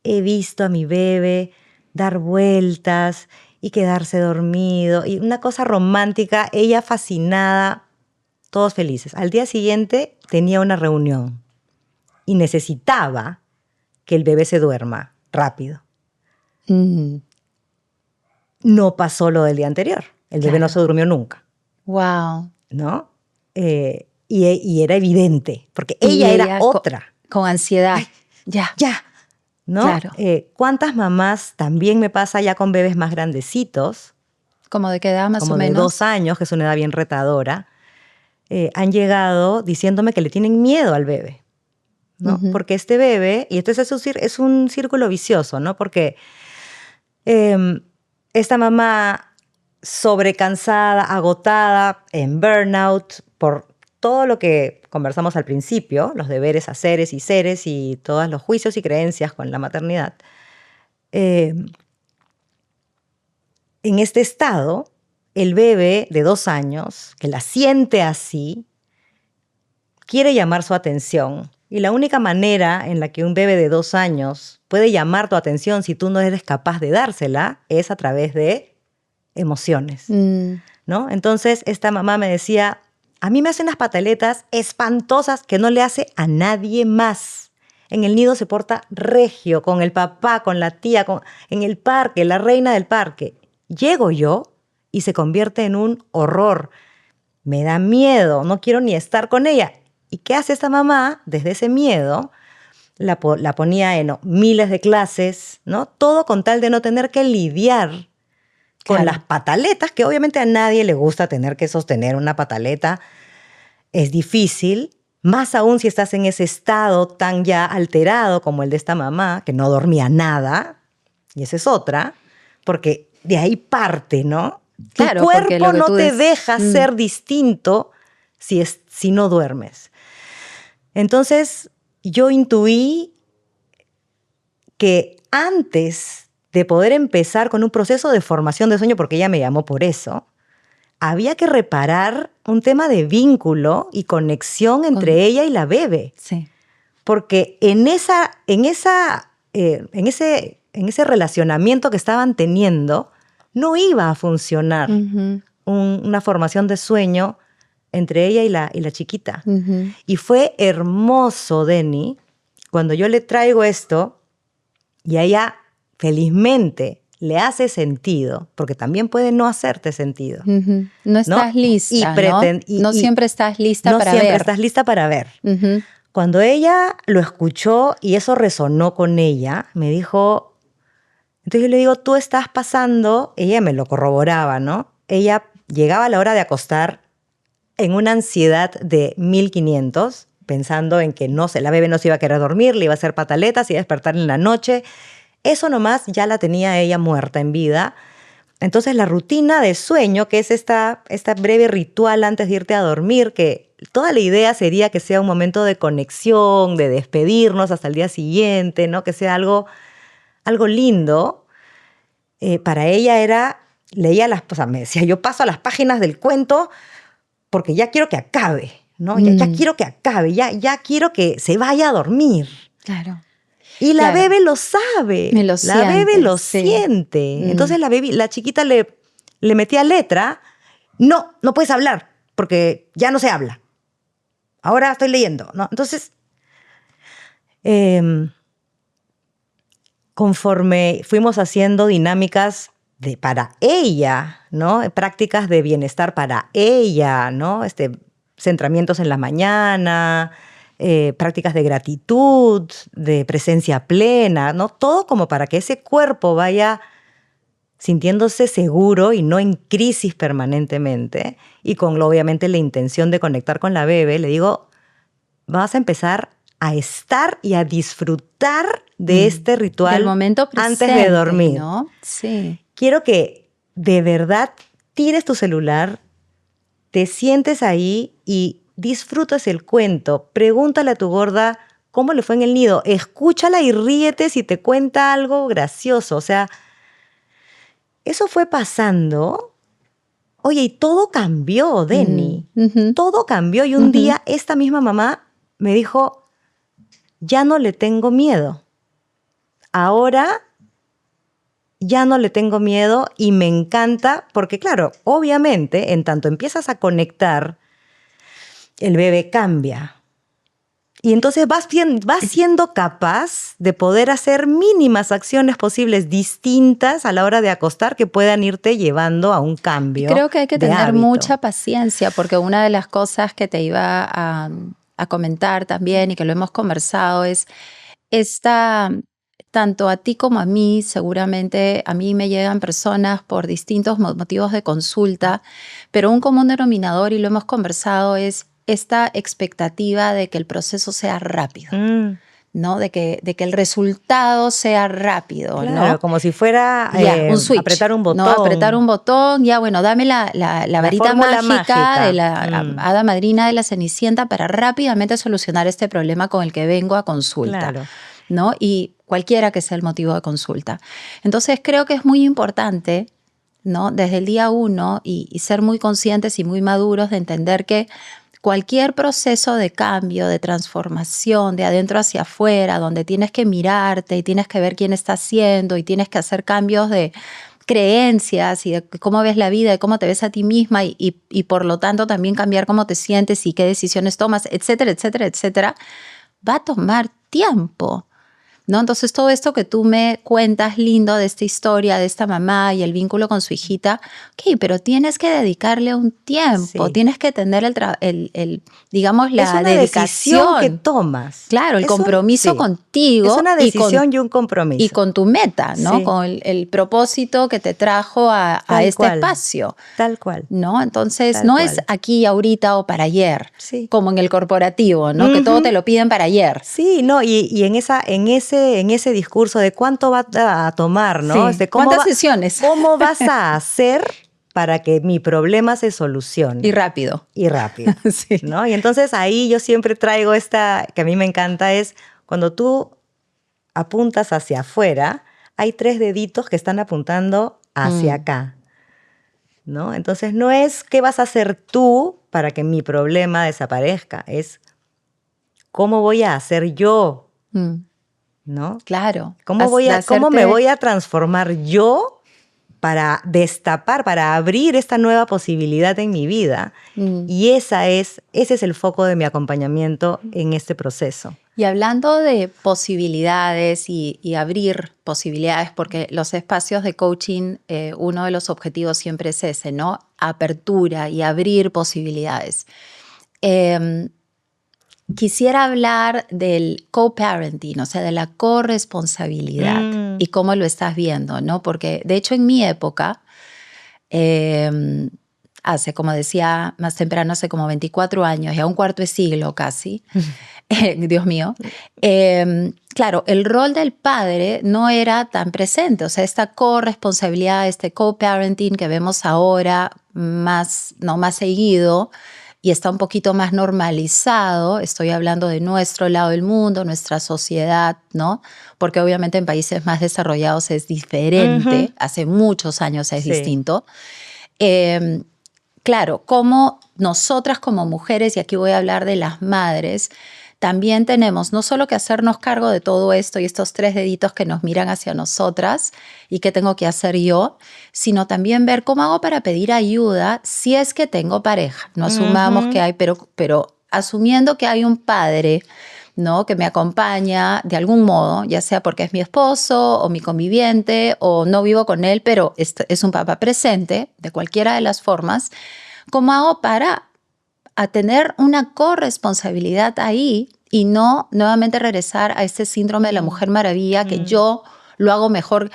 he visto a mi bebé dar vueltas y quedarse dormido. Y una cosa romántica, ella fascinada, todos felices. Al día siguiente tenía una reunión y necesitaba que el bebé se duerma rápido. No pasó lo del día anterior. El bebé no se durmió nunca. Wow. ¿No? Y era evidente, porque ella era otra. Con ansiedad. Ay, ya. ¿No? Claro. ¿Cuántas mamás también me pasa ya con bebés más grandecitos? ¿Como de qué edad más o menos? Como de 2 años, que es una edad bien retadora. Han llegado diciéndome que le tienen miedo al bebé, ¿no? Porque este bebé, y esto es un círculo vicioso, ¿no? Porque esta mamá sobrecansada, agotada, en burnout, por todo lo que conversamos al principio, los deberes, haceres y seres y todos los juicios y creencias con la maternidad, en este estado, el bebé de 2 años, que la siente así, quiere llamar su atención. Y la única manera en la que un bebé de 2 años puede llamar tu atención si tú no eres capaz de dársela es a través de emociones, ¿no? Entonces, esta mamá me decía, a mí me hacen unas pataletas espantosas que no le hace a nadie más. En el nido se porta regio, con el papá, con la tía, en el parque, la reina del parque. Llego yo y se convierte en un horror. Me da miedo, no quiero ni estar con ella. ¿Y qué hace esta mamá? Desde ese miedo, la ponía en miles de clases, ¿no? Todo con tal de no tener que lidiar con Claro. las pataletas, que obviamente a nadie le gusta tener que sostener una pataleta. Es difícil, más aún si estás en ese estado tan ya alterado como el de esta mamá, que no dormía nada, y esa es otra, porque de ahí parte, ¿no? Claro, Tu porque lo cuerpo que no tú te des- deja Mm. ser distinto si no duermes. Entonces, yo intuí que antes de poder empezar con un proceso de formación de sueño, porque ella me llamó por eso, había que reparar un tema de vínculo y conexión entre ella y la bebé. Sí. Porque en ese relacionamiento que estaban teniendo, no iba a funcionar Ujú, una formación de sueño entre ella y la chiquita. ujú. Y fue hermoso, Denny, cuando yo le traigo esto y a ella felizmente le hace sentido, porque también puede no hacerte sentido. Ujú. No estás lista, no siempre estás lista no para siempre ver. estás lista para ver. Ujú. Cuando ella lo escuchó y eso resonó con ella, me dijo, entonces yo le digo, tú estás pasando, ella me lo corroboraba, ¿no? Ella llegaba a la hora de acostar en una ansiedad de 1500, pensando en que la bebé no se iba a querer dormir, le iba a hacer pataletas, iba a despertar en la noche. Eso nomás ya la tenía ella muerta en vida. Entonces la rutina de sueño, que es esta breve ritual antes de irte a dormir, que toda la idea sería que sea un momento de conexión, de despedirnos hasta el día siguiente, ¿no? Que sea algo lindo. Para ella era, me decía, yo paso a las páginas del cuento porque ya quiero que acabe, ¿no? Ya quiero que acabe, ya quiero que se vaya a dormir. Claro. Y la Claro. bebé lo sabe. Me lo La bebé siente, lo sí. siente. Entonces la chiquita le metía letra. No puedes hablar porque ya no se habla. Ahora estoy leyendo, ¿no? Entonces, conforme fuimos haciendo dinámicas para ella, ¿no? Prácticas de bienestar para ella, ¿no? Centramientos en la mañana, prácticas de gratitud, de presencia plena, ¿no? Todo como para que ese cuerpo vaya sintiéndose seguro y no en crisis permanentemente, y con obviamente la intención de conectar con la bebé, le digo, vas a empezar a estar y a disfrutar de este ritual Del momento presente, antes de dormir. ¿no? Sí. Quiero que de verdad tires tu celular, te sientes ahí y disfrutas el cuento. Pregúntale a tu gorda cómo le fue en el nido. Escúchala y ríete si te cuenta algo gracioso. O sea, eso fue pasando. Oye, y todo cambió, Denny. Ujú. Todo cambió. Y un día esta misma mamá me dijo, ya no le tengo miedo. Ahora ya no le tengo miedo y me encanta porque, claro, obviamente, en tanto empiezas a conectar, el bebé cambia. Y entonces vas siendo capaz de poder hacer mínimas acciones posibles distintas a la hora de acostar que puedan irte llevando a un cambio. Creo que hay que de tener hábito. mucha paciencia, porque una de las cosas que te iba a comentar también y que lo hemos conversado es tanto a ti como a mí, seguramente a mí me llegan personas por distintos motivos de consulta, pero un común denominador, y lo hemos conversado, es esta expectativa de que el proceso sea rápido, ¿no? De que el resultado sea rápido, Claro, ¿no? como si fuera Un switch, apretar un botón. ¿no? Apretar un botón, ya bueno, dame la varita fórmula mágica de la hada madrina de la Cenicienta para rápidamente solucionar este problema con el que vengo a consulta, Claro. ¿no? Y cualquiera que sea el motivo de consulta. Entonces creo que es muy importante, ¿no? Desde el día 1 y ser muy conscientes y muy maduros de entender que cualquier proceso de cambio, de transformación, de adentro hacia afuera, donde tienes que mirarte y tienes que ver quién está haciendo y tienes que hacer cambios de creencias y de cómo ves la vida, de cómo te ves a ti misma y por lo tanto también cambiar cómo te sientes y qué decisiones tomas, etcétera, etcétera, etcétera, va a tomar tiempo, ¿no? Entonces todo esto que tú me cuentas lindo de esta historia, de esta mamá y el vínculo con su hijita, ok, pero tienes que dedicarle un tiempo, Sí. tienes que tener digamos, Es la una decisión que dedicación. tomas. Claro, el compromiso Sí. contigo Es una y con decisión y un compromiso. y con tu meta, ¿no? Sí. Con el propósito que te trajo a Tal este cual. espacio, Tal cual. ¿no? Entonces, Tal no cual. es aquí, ahorita o para ayer, Sí. como en el corporativo, ¿no? Que todo te lo piden para ayer. Sí, no, y en ese discurso de cuánto va a tomar, ¿no? Sí. ¿Cuántas sesiones? ¿Cómo vas a hacer para que mi problema se solucione? Y rápido. Y rápido, Sí. ¿no? Y entonces ahí yo siempre traigo esta, que a mí me encanta, es cuando tú apuntas hacia afuera, hay 3 deditos que están apuntando hacia acá, ¿no? Entonces no es qué vas a hacer tú para que mi problema desaparezca, es cómo voy a hacer yo, ¿no? Claro. ¿Cómo me voy a transformar yo para destapar, para abrir esta nueva posibilidad en mi vida? Y ese es el foco de mi acompañamiento en este proceso. Y hablando de posibilidades y abrir posibilidades, porque los espacios de coaching, uno de los objetivos siempre es ese, ¿no? Apertura y abrir posibilidades. Quisiera hablar del co-parenting, o sea, de la corresponsabilidad y cómo lo estás viendo, ¿no? Porque, de hecho, en mi época, hace, como decía más temprano, hace como 24 años, ya un cuarto de siglo casi, Dios mío, claro, el rol del padre no era tan presente, o sea, esta corresponsabilidad, este co-parenting que vemos ahora más seguido, y está un poquito más normalizado, estoy hablando de nuestro lado del mundo, nuestra sociedad, ¿no? Porque obviamente en países más desarrollados es diferente, hace muchos años es distinto. Claro, como nosotras como mujeres, y aquí voy a hablar de las madres, también tenemos no solo que hacernos cargo de todo esto y estos 3 deditos que nos miran hacia nosotras y qué tengo que hacer yo, sino también ver cómo hago para pedir ayuda si es que tengo pareja. No asumamos que hay, pero asumiendo que hay un padre, ¿no? Que me acompaña de algún modo, ya sea porque es mi esposo o mi conviviente o no vivo con él, pero es un papá presente, de cualquiera de las formas. ¿Cómo hago para tener una corresponsabilidad ahí y no nuevamente regresar a este síndrome de la Mujer Maravilla, que yo lo hago mejor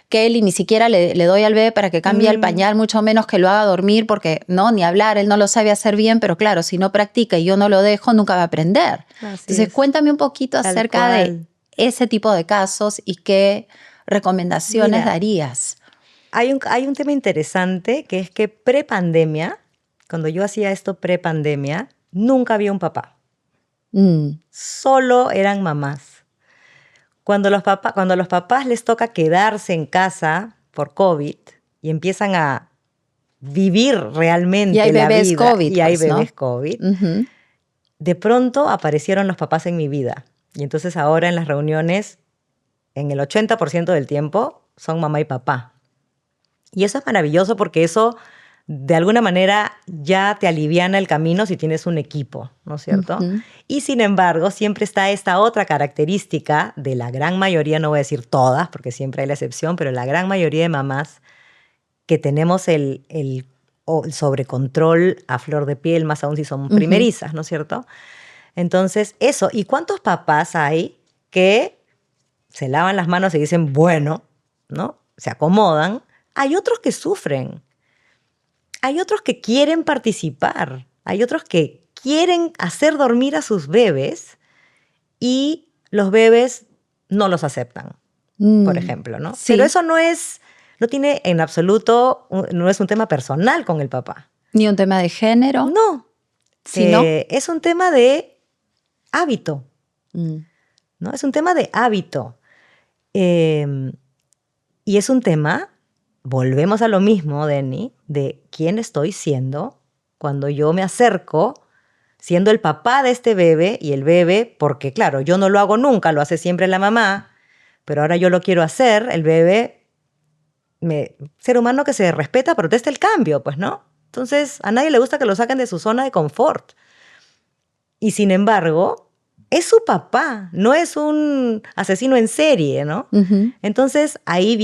que él y ni siquiera le doy al bebé para que cambie el pañal, mucho menos que lo haga dormir, porque no, ni hablar, él no lo sabe hacer bien, pero claro, si no practica y yo no lo dejo, nunca va a aprender. Entonces, cuéntame un poquito acerca de ese tipo de casos y qué recomendaciones darías. Hay un tema interesante que es que prepandemia, cuando yo hacía esto prepandemia, nunca había un papá. Solo eran mamás. Cuando los papás les toca quedarse en casa por COVID y empiezan a vivir realmente y hay la bebés vida, COVID, y hay pues, bebés ¿no? COVID, de pronto aparecieron los papás en mi vida. Y entonces ahora en las reuniones, en el 80% del tiempo, son mamá y papá. Y eso es maravilloso porque eso, de alguna manera, ya te aliviana el camino si tienes un equipo, ¿no es cierto? Y sin embargo, siempre está esta otra característica de la gran mayoría, no voy a decir todas, porque siempre hay la excepción, pero la gran mayoría de mamás que tenemos el sobrecontrol a flor de piel, más aún si son primerizas, ¿no es cierto? Entonces, eso. ¿Y cuántos papás hay que se lavan las manos y dicen, bueno, ¿no? Se acomodan? Hay otros que sufren. Hay otros que quieren participar. Hay otros que quieren hacer dormir a sus bebés y los bebés no los aceptan, por ejemplo, ¿no? Sí. Pero eso no tiene en absoluto, no es un tema personal con el papá. ¿Ni un tema de género? No. ¿no? Es un tema de hábito. ¿No? Es un tema de hábito. Y es un tema, volvemos a lo mismo, Denny, de quién estoy siendo cuando yo me acerco siendo el papá de este bebé y el bebé, porque claro, yo no lo hago nunca, lo hace siempre la mamá, pero ahora yo lo quiero hacer, el bebé, ser humano que se respeta, protesta el cambio, pues, ¿no? Entonces, a nadie le gusta que lo saquen de su zona de confort. Y sin embargo, es su papá, no es un asesino en serie, ¿no? Ujú. Entonces ahí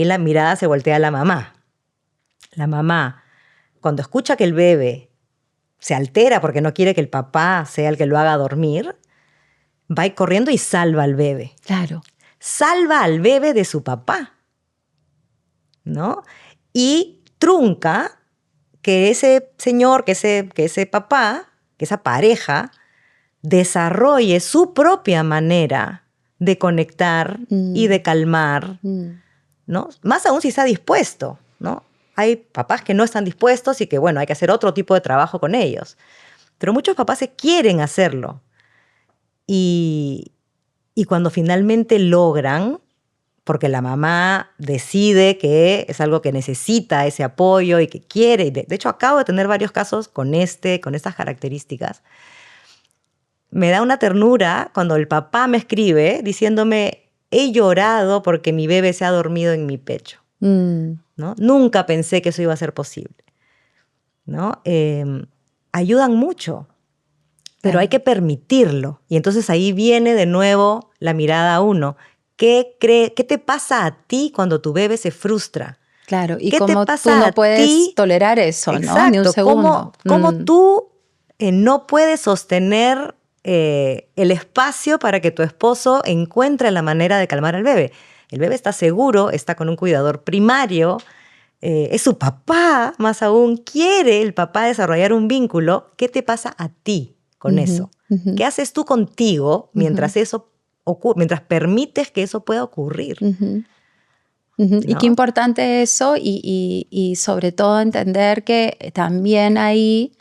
la mirada se voltea a la mamá. La mamá, cuando escucha que el bebé se altera porque no quiere que el papá sea el que lo haga dormir, va corriendo y salva al bebé. Claro. Salva al bebé de su papá, ¿no? Y trunca que ese señor, que ese papá, que esa pareja, desarrolle su propia manera de conectar y de calmar, ¿no? Más aún si está dispuesto, ¿no? Hay papás que no están dispuestos y que, bueno, hay que hacer otro tipo de trabajo con ellos. Pero muchos papás se quieren hacerlo. Y cuando finalmente logran, porque la mamá decide que es algo que necesita ese apoyo y que quiere, y de hecho acabo de tener varios casos con estas características, me da una ternura cuando el papá me escribe diciéndome, he llorado porque mi bebé se ha dormido en mi pecho, ¿no? Nunca pensé que eso iba a ser posible, ¿no? Ayudan mucho, pero hay que permitirlo. Y entonces ahí viene de nuevo la mirada a uno. ¿Qué te pasa a ti cuando tu bebé se frustra? Claro, y ¿Qué cómo te pasa tú no a puedes ti? tolerar eso, Exacto, ¿no? Ni un segundo. ¿Cómo tú no puedes sostener el espacio para que tu esposo encuentre la manera de calmar al bebé? El bebé está seguro, está con un cuidador primario, es su papá, más aún, quiere el papá desarrollar un vínculo. ¿Qué te pasa a ti con eso? ¿Qué haces tú contigo mientras eso ocurre, mientras permites que eso pueda ocurrir? ¿No? Y ¿No? qué importante eso y sobre todo entender que también hay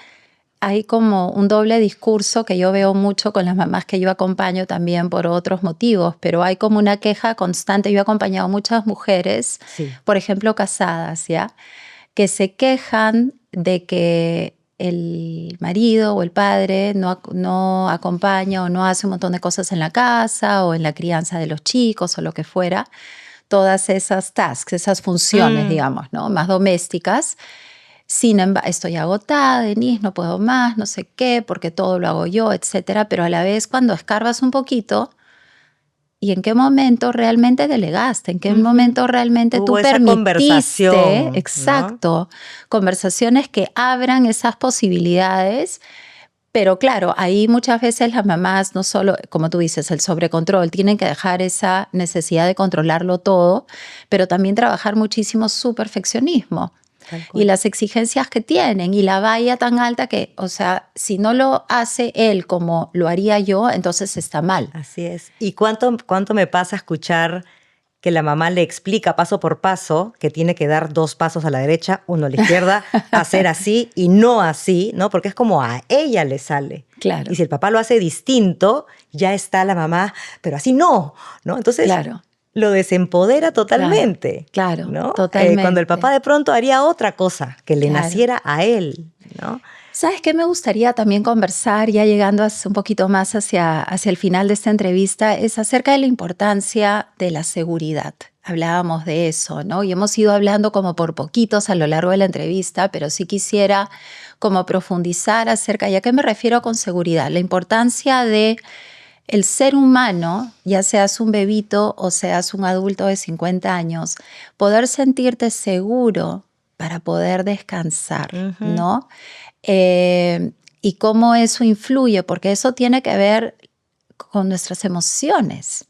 como un doble discurso que yo veo mucho con las mamás que yo acompaño también por otros motivos, pero hay como una queja constante. Yo he acompañado a muchas mujeres, Sí. por ejemplo, casadas, ¿ya? Que se quejan de que el marido o el padre no acompaña o no hace un montón de cosas en la casa o en la crianza de los chicos o lo que fuera, todas esas tasks, esas funciones, digamos, ¿no? Más domésticas. Sin embargo, estoy agotada, Denise, no puedo más, no sé qué, porque todo lo hago yo, etcétera. Pero a la vez, cuando escarbas un poquito, ¿y en qué momento realmente delegaste? ¿En qué momento realmente Hubo tú esa permitiste? conversación, Exacto. Conversaciones que abran esas posibilidades. Pero claro, ahí muchas veces las mamás, no solo, como tú dices, el sobrecontrol, tienen que dejar esa necesidad de controlarlo todo, pero también trabajar muchísimo su perfeccionismo y las exigencias que tienen y la valla tan alta que, o sea, si no lo hace él como lo haría yo, entonces está mal. Así es. ¿Y cuánto me pasa escuchar que la mamá le explica paso por paso que tiene que dar 2 pasos a la derecha, 1 a la izquierda, hacer así y no así, ¿no? Porque es como a ella le sale. Claro. Y si el papá lo hace distinto, ya está la mamá, pero así no, ¿no? Entonces Claro. lo desempodera totalmente. Claro, ¿no? totalmente. Cuando el papá de pronto haría otra cosa que le Claro. naciera a él, ¿no? ¿Sabes qué me gustaría también conversar, ya llegando un poquito más hacia el final de esta entrevista? Es acerca de la importancia de la seguridad. Hablábamos de eso, ¿no? Y hemos ido hablando como por poquitos a lo largo de la entrevista, pero sí quisiera como profundizar acerca, ¿y a qué me refiero con seguridad? La importancia de el ser humano, ya seas un bebito o seas un adulto de 50 años, poder sentirte seguro para poder descansar, ¿no? Y cómo eso influye, porque eso tiene que ver con nuestras emociones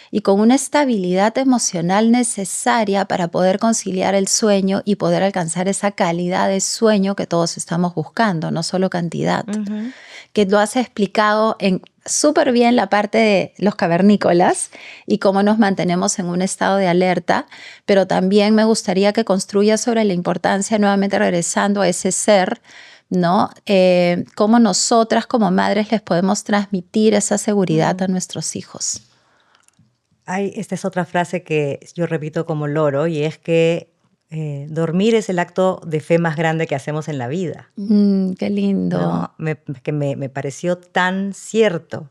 y con una estabilidad emocional necesaria para poder conciliar el sueño y poder alcanzar esa calidad de sueño que todos estamos buscando, no solo cantidad. Que lo has explicado súper bien la parte de los cavernícolas y cómo nos mantenemos en un estado de alerta, pero también me gustaría que construyas sobre la importancia, nuevamente regresando a ese ser, ¿no? Cómo nosotras como madres les podemos transmitir esa seguridad a nuestros hijos. Esta es otra frase que yo repito como loro y es que dormir es el acto de fe más grande que hacemos en la vida. Qué lindo. ¿No? Me pareció tan cierto.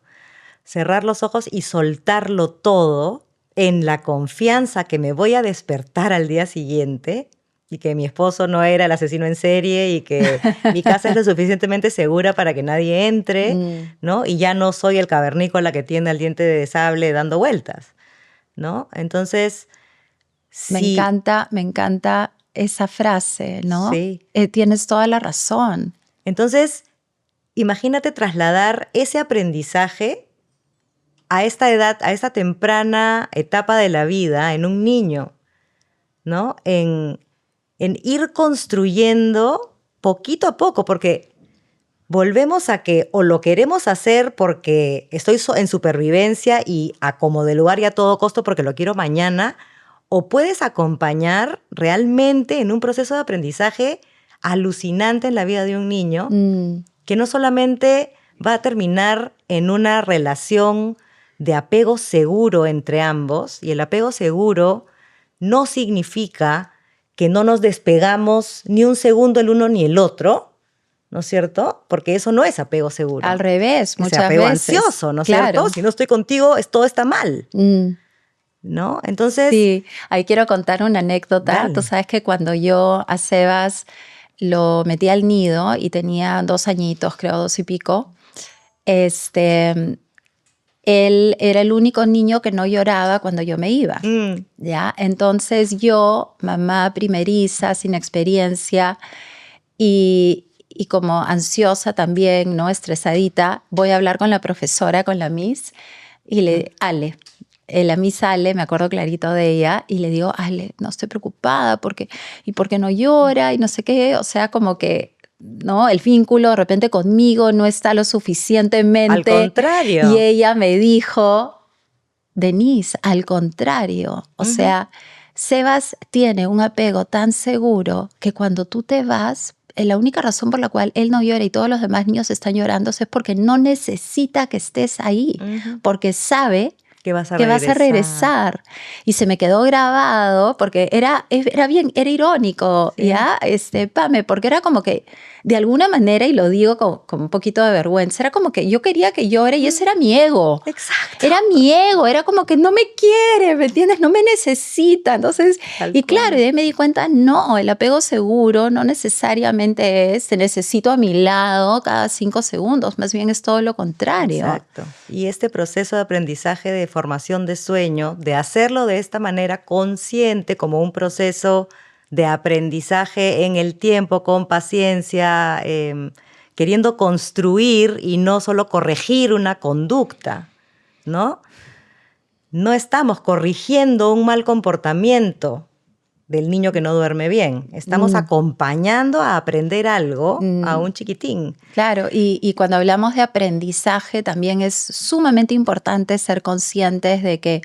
Cerrar los ojos y soltarlo todo en la confianza que me voy a despertar al día siguiente y que mi esposo no era el asesino en serie y que mi casa es lo suficientemente segura para que nadie entre, ¿no? Y ya no soy el cavernícola que tiene el diente de sable dando vueltas, ¿no? Entonces, Me sí. encanta esa frase, ¿no? Sí. Tienes toda la razón. Entonces, imagínate trasladar ese aprendizaje a esta edad, a esta temprana etapa de la vida en un niño, ¿no? En ir construyendo poquito a poco, porque volvemos a que o lo queremos hacer porque estoy en supervivencia y a como de lugar y a todo costo porque lo quiero mañana, o puedes acompañar realmente en un proceso de aprendizaje alucinante en la vida de un niño, que no solamente va a terminar en una relación de apego seguro entre ambos, y el apego seguro no significa que no nos despegamos ni un segundo el uno ni el otro, ¿no es cierto? Porque eso no es apego seguro. Al revés, muchas veces. Es apego ansioso, ¿no es cierto? Si no estoy contigo, todo está mal. ¿No? Entonces... Sí, ahí quiero contar una anécdota. Dale. Tú sabes que cuando yo a Sebas lo metí al nido y tenía 2 añitos, creo 2 y pico, él era el único niño que no lloraba cuando yo me iba. ¿Ya? Entonces yo, mamá primeriza, sin experiencia y como ansiosa también, ¿no? Estresadita, voy a hablar con la profesora, con la Miss, y la Miss Ale, me acuerdo clarito de ella, y le digo, Ale, no estoy preocupada, ¿y por qué no llora? Y no sé qué, o sea, como que, ¿no? El vínculo de repente conmigo no está lo suficientemente. Al contrario. Y ella me dijo, Denise, al contrario, o sea, Sebas tiene un apego tan seguro que cuando tú te vas, la única razón por la cual él no llora y todos los demás niños están llorando es porque no necesita que estés ahí, porque sabe que vas a regresar. Y se me quedó grabado porque era irónico, sí. ¿Ya? Pame, porque era como que de alguna manera, y lo digo con un poquito de vergüenza, era como que yo quería que llore y ese era mi ego. Exacto. Era mi ego, era como que no me quiere, ¿me entiendes? No me necesita. Entonces, claro, y de ahí me di cuenta, no, el apego seguro no necesariamente es te necesito a mi lado cada 5 segundos, más bien es todo lo contrario. Exacto. Y este proceso de aprendizaje de formación de sueño, de hacerlo de esta manera consciente como un proceso de aprendizaje en el tiempo, con paciencia, queriendo construir y no solo corregir una conducta, ¿no? No estamos corrigiendo un mal comportamiento del niño que no duerme bien. Estamos acompañando a aprender algo a un chiquitín. Claro, y cuando hablamos de aprendizaje también es sumamente importante ser conscientes de que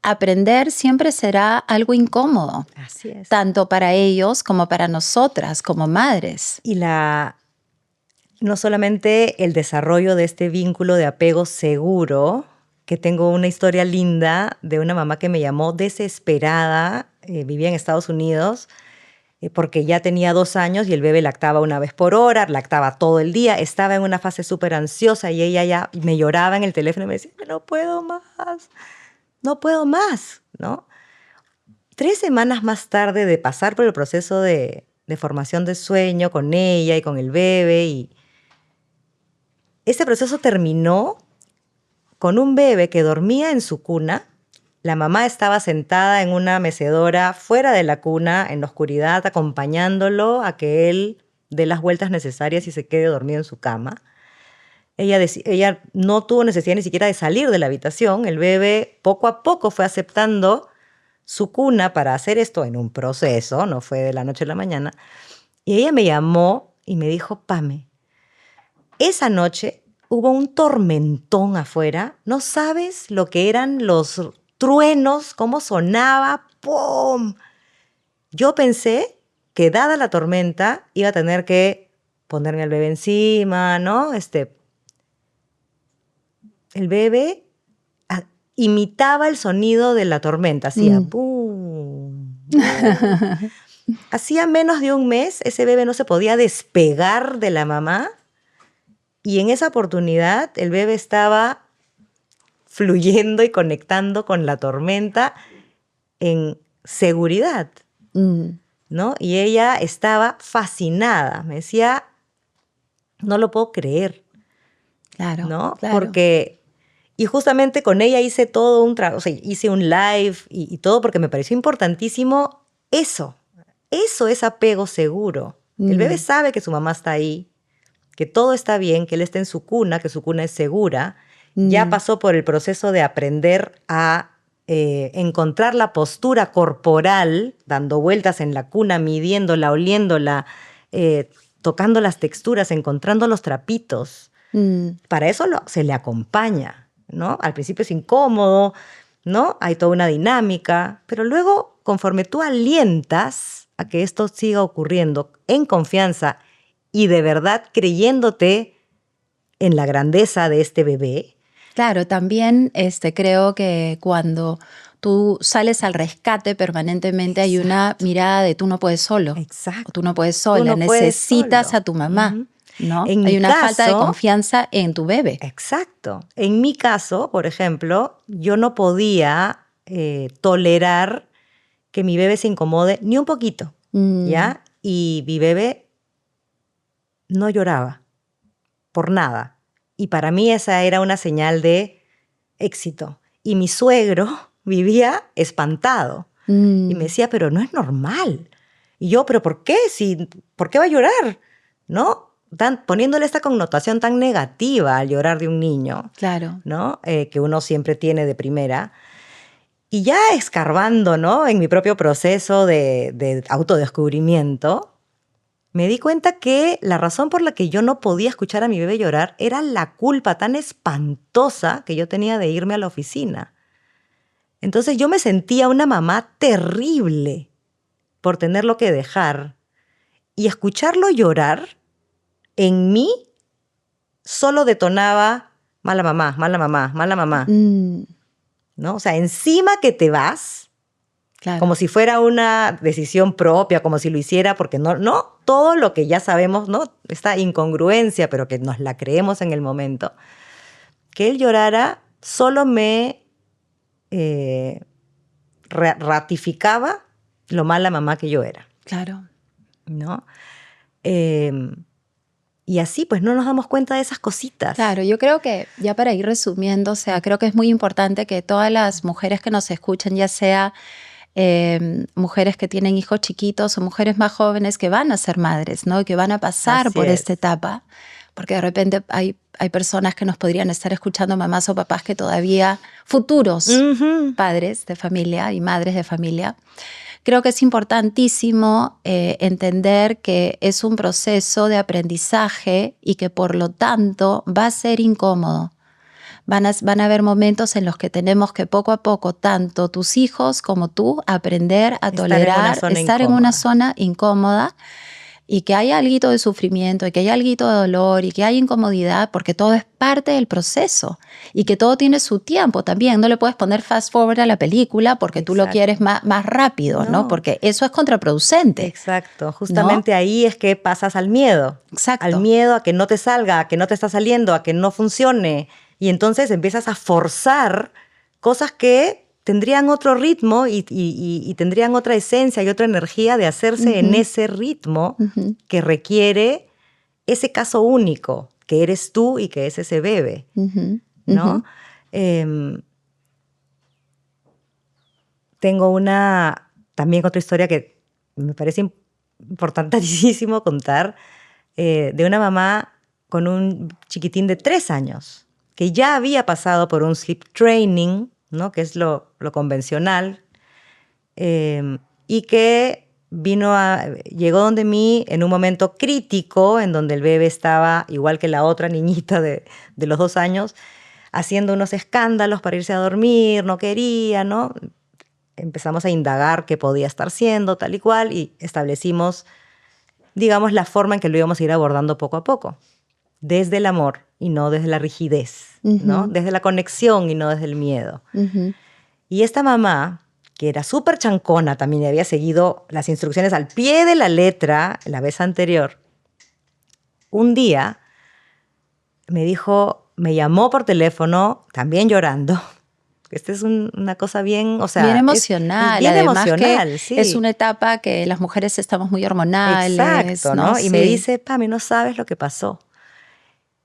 aprender siempre será algo incómodo. Así es. Tanto para ellos como para nosotras como madres. Y no solamente el desarrollo de este vínculo de apego seguro, que tengo una historia linda de una mamá que me llamó desesperada, vivía en Estados Unidos, porque ya tenía 2 años y el bebé lactaba 1 vez por hora, lactaba todo el día, estaba en una fase súper ansiosa y ella ya me lloraba en el teléfono y me decía, no puedo más, ¿no? 3 semanas más tarde de pasar por el proceso de formación de sueño con ella y con el bebé, y ese proceso terminó con un bebé que dormía en su cuna. La mamá estaba sentada en una mecedora fuera de la cuna, en la oscuridad, acompañándolo a que él dé las vueltas necesarias y se quede dormido en su cama. Ella no tuvo necesidad ni siquiera de salir de la habitación. El bebé poco a poco fue aceptando su cuna para hacer esto en un proceso, no fue de la noche a la mañana. Y ella me llamó y me dijo, Pame, esa noche hubo un tormentón afuera. No sabes lo que eran los truenos, cómo sonaba. ¡Pum! Yo pensé que dada la tormenta iba a tener que ponerme al bebé encima, ¿no? El bebé imitaba el sonido de la tormenta, hacía ¡pum! Hacía menos de 1 mes, ese bebé no se podía despegar de la mamá. Y en esa oportunidad el bebé estaba fluyendo y conectando con la tormenta en seguridad. ¿no? Y ella estaba fascinada. Me decía, no lo puedo creer, Claro, ¿no? claro. Porque, y justamente con ella hice todo un trabajo, o sea, hice un live y todo porque me pareció importantísimo eso. Eso es apego seguro. El bebé sabe que su mamá está ahí, que todo está bien, que él está en su cuna, que su cuna es segura. Ya pasó por el proceso de aprender a encontrar la postura corporal, dando vueltas en la cuna, midiéndola, oliéndola, tocando las texturas, encontrando los trapitos. Para eso se le acompaña, ¿no? Al principio es incómodo, ¿no? Hay toda una dinámica, pero luego, conforme tú alientas a que esto siga ocurriendo en confianza y de verdad creyéndote en la grandeza de este bebé. Claro, también creo que cuando tú sales al rescate permanentemente hay una mirada de tú no puedes solo. Exacto. O tú no puedes sola, Tú no puedes necesitas solo. a tu mamá, ¿no? En mi Hay una falta de caso, confianza en tu bebé. Exacto. En mi caso, por ejemplo, yo no podía tolerar que mi bebé se incomode ni un poquito, ¿ya? Y mi bebé no lloraba por nada. Y para mí esa era una señal de éxito. Y mi suegro vivía espantado. Y me decía, pero no es normal. Y yo, ¿pero por qué? ¿Por qué va a llorar? ¿No? Poniéndole esta connotación tan negativa al llorar de un niño. Claro. ¿No? Que uno siempre tiene de primera. Y ya escarbando, ¿no? En mi propio proceso de autodescubrimiento, me di cuenta que la razón por la que yo no podía escuchar a mi bebé llorar era la culpa tan espantosa que yo tenía de irme a la oficina. Entonces yo me sentía una mamá terrible por tenerlo que dejar. Y escucharlo llorar en mí solo detonaba mala mamá, mala mamá, mala mamá. ¿No? O sea, encima que te vas, Claro. como si fuera una decisión propia, como si lo hiciera, porque no todo lo que ya sabemos, ¿no? Esta incongruencia, pero que nos la creemos en el momento. Que él llorara solo me ratificaba lo mala mamá que yo era. Claro. ¿No? Y así pues no nos damos cuenta de esas cositas. Claro, yo creo que ya para ir resumiendo, o sea, creo que es muy importante que todas las mujeres que nos escuchan, ya sea mujeres que tienen hijos chiquitos o mujeres más jóvenes que van a ser madres, ¿no? Y que van a pasar por esta etapa, porque de repente hay personas que nos podrían estar escuchando, mamás o papás que todavía, futuros padres de familia y madres de familia. Creo que es importantísimo entender que es un proceso de aprendizaje y que por lo tanto va a ser incómodo. Van a haber momentos en los que tenemos que poco a poco, tanto tus hijos como tú, aprender a tolerar, estar en una zona incómoda y que haya algo de sufrimiento, y que haya algo de dolor y que haya incomodidad, porque todo es parte del proceso y que todo tiene su tiempo también. No le puedes poner fast forward a la película porque tú lo quieres más rápido, ¿no? Porque eso es contraproducente. Exacto. Justamente ahí es que pasas al miedo. Exacto. Al miedo a que no te salga, a que no te está saliendo, a que no funcione. Y entonces empiezas a forzar cosas que tendrían otro ritmo y tendrían otra esencia y otra energía de hacerse en ese ritmo que requiere ese caso único, que eres tú y que es ese bebé, ¿no? Tengo también otra historia que me parece importantísimo contar, de una mamá con un chiquitín de 3 años, que ya había pasado por un sleep training, ¿no? Que es lo convencional, y que llegó donde mí en un momento crítico, en donde el bebé estaba, igual que la otra niñita de los 2 años, haciendo unos escándalos para irse a dormir, no quería, ¿no? Empezamos a indagar qué podía estar siendo, tal y cual, y establecimos, digamos, la forma en que lo íbamos a ir abordando poco a poco. Desde el amor y no desde la rigidez, ¿no? Desde la conexión y no desde el miedo. Y esta mamá, que era súper chancona también y había seguido las instrucciones al pie de la letra la vez anterior, un día me llamó por teléfono, también llorando, Esta es una cosa bien, o sea... bien emocional. Bien Además emocional, que sí. es una etapa que las mujeres estamos muy hormonales. Exacto, ¿no? Y Sí. me dice, Pame, no sabes lo que pasó.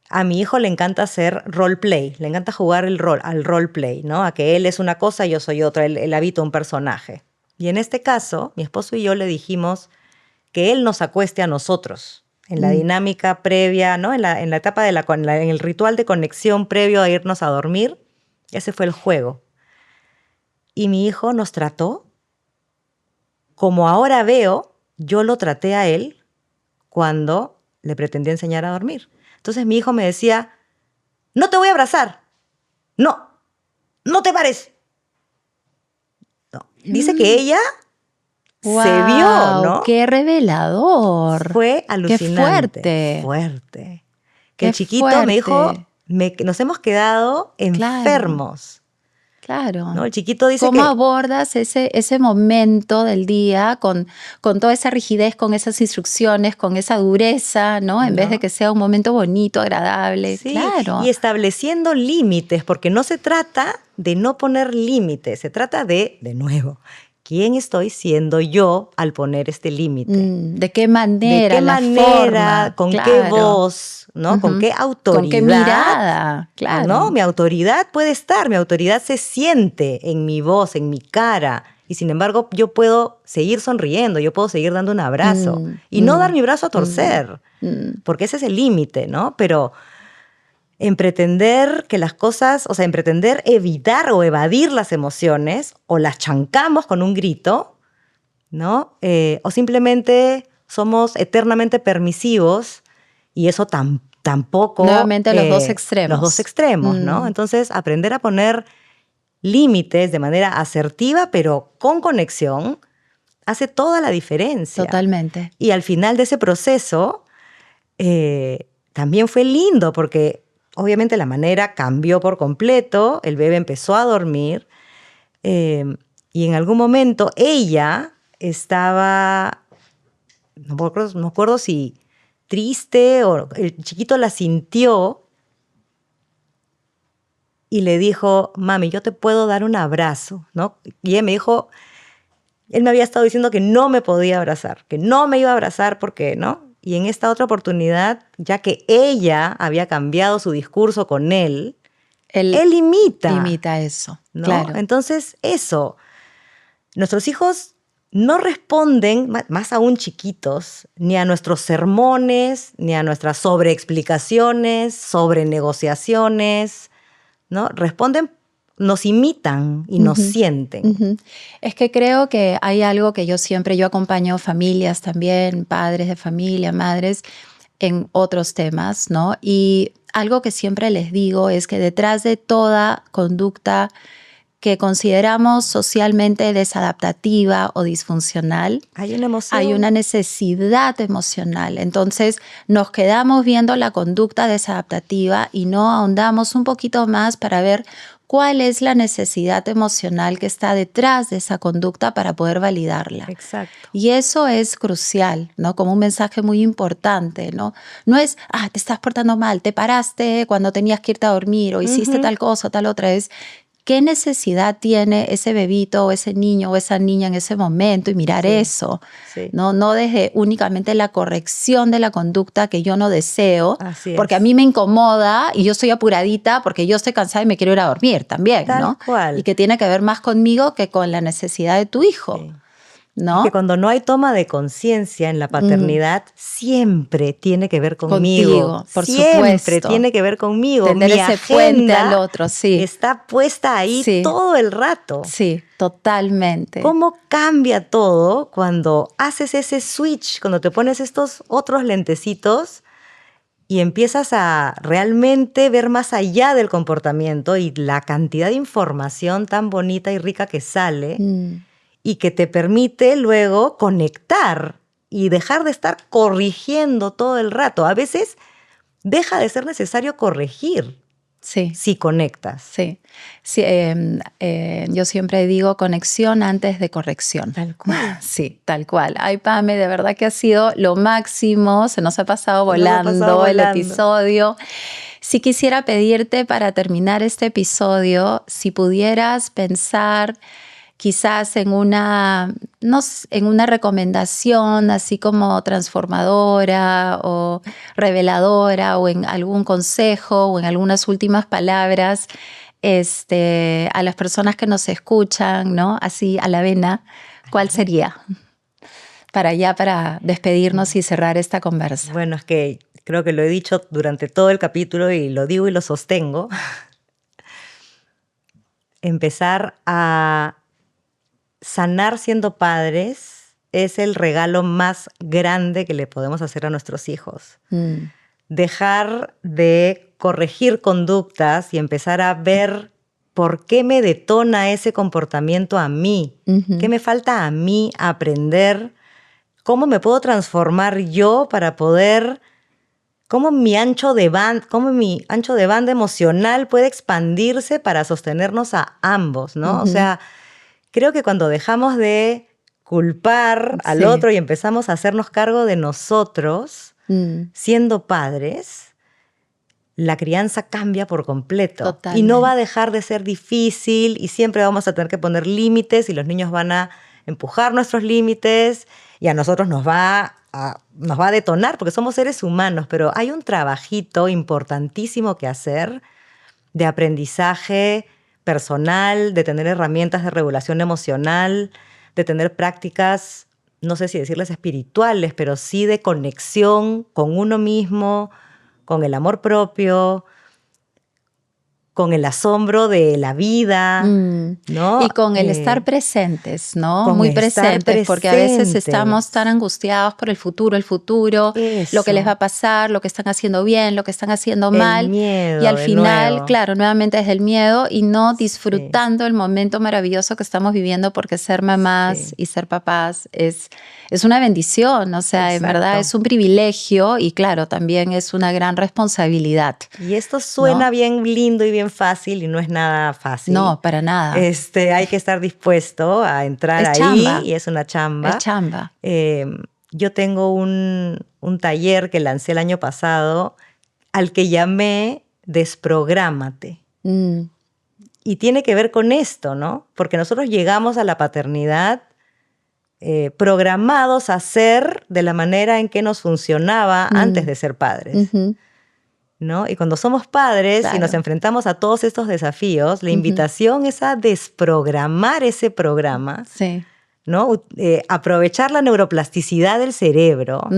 A mi hijo le encanta hacer roleplay, le encanta jugar al roleplay, ¿no? A que él es una cosa y yo soy otra, él habita un personaje. Y en este caso, mi esposo y yo le dijimos que él nos acueste a nosotros en la dinámica previa, ¿no? En la etapa en el ritual de conexión previo a irnos a dormir. Ese fue el juego. Y mi hijo nos trató como ahora veo, yo lo traté a él cuando le pretendí enseñar a dormir. Entonces mi hijo me decía, no te voy a abrazar. No, no te pares. No. Dice que ella Wow, se vio, ¿no? ¡Qué revelador! Fue alucinante. ¡Qué fuerte! Fuerte. Que ¡Qué el chiquito fuerte! me dijo, nos hemos quedado enfermos. Claro. ¿No? El chiquito dice ¿Cómo que... abordas ese momento del día con toda esa rigidez, con esas instrucciones, con esa dureza, ¿no? En vez de que sea un momento bonito, agradable. Sí, claro. y estableciendo límites, porque no se trata de no poner límites, se trata de nuevo, ¿quién estoy siendo yo al poner este límite? ¿De qué manera? ¿De qué manera? ¿Con qué voz? ¿No? ¿Con qué autoridad? ¿Con qué mirada? Claro. ¿No? Mi autoridad puede estar, mi autoridad se siente en mi voz, en mi cara. Y sin embargo, yo puedo seguir sonriendo, yo puedo seguir dando un abrazo y no dar mi brazo a torcer, porque ese es el límite, ¿no? Pero en pretender que las cosas, o sea, en pretender evitar o evadir las emociones, o las chancamos con un grito, ¿no? O simplemente somos eternamente permisivos y eso tampoco... Nuevamente los dos extremos. Los dos extremos, ¿no? Entonces, aprender a poner límites de manera asertiva, pero con conexión, hace toda la diferencia. Totalmente. Y al final de ese proceso, también fue lindo porque obviamente la manera cambió por completo, el bebé empezó a dormir y en algún momento ella estaba, no me acuerdo si triste o el chiquito la sintió y le dijo, mami, yo te puedo dar un abrazo, ¿no? Y ella me dijo, él me había estado diciendo que no me podía abrazar, que no me iba a abrazar porque, ¿no? Y en esta otra oportunidad, ya que ella había cambiado su discurso con él imita. Imita eso, ¿no? claro. Entonces, eso. Nuestros hijos no responden, más aún chiquitos, ni a nuestros sermones, ni a nuestras sobreexplicaciones, sobrenegociaciones, ¿no? Responden, nos imitan y nos sienten. Es que creo que hay algo que yo acompaño familias también, padres de familia, madres, en otros temas, ¿no? Y algo que siempre les digo es que detrás de toda conducta que consideramos socialmente desadaptativa o disfuncional, hay una emoción. Hay una necesidad emocional. Entonces nos quedamos viendo la conducta desadaptativa y no ahondamos un poquito más para ver cuál es la necesidad emocional que está detrás de esa conducta para poder validarla. Exacto. Y eso es crucial, ¿no? Como un mensaje muy importante, ¿no? No es, te estás portando mal, te paraste cuando tenías que irte a dormir o hiciste tal cosa o tal otra. Es ¿qué necesidad tiene ese bebito o ese niño o esa niña en ese momento? Y mirar eso, no desde únicamente la corrección de la conducta que yo no deseo, porque a mí me incomoda y yo estoy apuradita porque yo estoy cansada y me quiero ir a dormir también, Tal cual. Y que tiene que ver más conmigo que con la necesidad de tu hijo. Sí. ¿No? Que cuando no hay toma de conciencia en la paternidad, siempre tiene que ver conmigo. Contigo, por siempre supuesto. Tiene que ver conmigo. Tener Mi ese agenda puente al otro, está puesta ahí todo el rato. Sí, totalmente. ¿Cómo cambia todo cuando haces ese switch, cuando te pones estos otros lentecitos y empiezas a realmente ver más allá del comportamiento y la cantidad de información tan bonita y rica que sale? Y que te permite luego conectar y dejar de estar corrigiendo todo el rato. A veces deja de ser necesario corregir si conectas. Sí. Yo siempre digo conexión antes de corrección. Tal cual. Sí, tal cual. Ay, Pame, de verdad que ha sido lo máximo. Se nos ha pasado volando el episodio. Sí quisiera pedirte para terminar este episodio, si pudieras pensar quizás en una, no sé, en una recomendación así como transformadora o reveladora, o en algún consejo o en algunas últimas palabras a las personas que nos escuchan, ¿no? Así a la vena, ¿cuál sería? Para despedirnos y cerrar esta conversa. Bueno, es que creo que lo he dicho durante todo el capítulo y lo digo y lo sostengo. Empezar a sanar siendo padres es el regalo más grande que le podemos hacer a nuestros hijos. Dejar de corregir conductas y empezar a ver por qué me detona ese comportamiento a mí, qué me falta a mí aprender, cómo me puedo transformar yo para poder, cómo mi ancho de banda emocional puede expandirse para sostenernos a ambos, ¿no? O sea, creo que cuando dejamos de culpar al otro y empezamos a hacernos cargo de nosotros, siendo padres, la crianza cambia por completo. Totalmente. Y no va a dejar de ser difícil y siempre vamos a tener que poner límites y los niños van a empujar nuestros límites y a nosotros nos va a detonar porque somos seres humanos, pero hay un trabajito importantísimo que hacer de aprendizaje personal, de tener herramientas de regulación emocional, de tener prácticas, no sé si decirles espirituales, pero sí de conexión con uno mismo, con el amor propio, con el asombro de la vida, ¿no? Y con el estar presentes, ¿no? Con Muy estar presentes, porque a veces presentes. estamos tan angustiados por el futuro, Eso. lo que les va a pasar, lo que están haciendo bien, lo que están haciendo mal. Miedo, y al final, nuevo. claro, nuevamente es el miedo y no disfrutando el momento maravilloso que estamos viviendo, porque ser mamás y ser papás es una bendición, o sea, en verdad es un privilegio y claro, también es una gran responsabilidad. Y esto suena bien lindo y bien fácil y no es nada fácil. No, para nada. Hay que estar dispuesto a entrar ahí chamba. y es una chamba. Es chamba. Yo tengo un taller que lancé el año pasado al que llamé Desprográmate. Y tiene que ver con esto, ¿no? Porque nosotros llegamos a la paternidad programados a ser de la manera en que nos funcionaba antes de ser padres. ¿No? Y cuando somos padres y nos enfrentamos a todos estos desafíos, la invitación es a desprogramar ese programa, ¿no? Aprovechar la neuroplasticidad del cerebro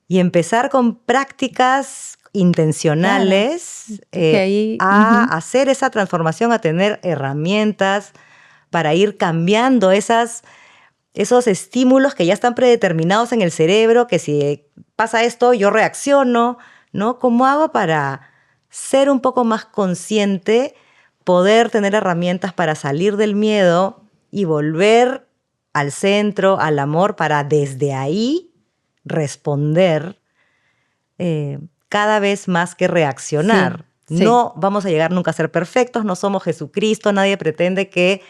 y empezar con prácticas intencionales a hacer esa transformación, a tener herramientas para ir cambiando esos estímulos que ya están predeterminados en el cerebro, que si pasa esto yo reacciono, ¿no? ¿Cómo hago para ser un poco más consciente, poder tener herramientas para salir del miedo y volver al centro, al amor, para desde ahí responder cada vez más que reaccionar? No vamos a llegar nunca a ser perfectos, no somos Jesucristo, nadie pretende que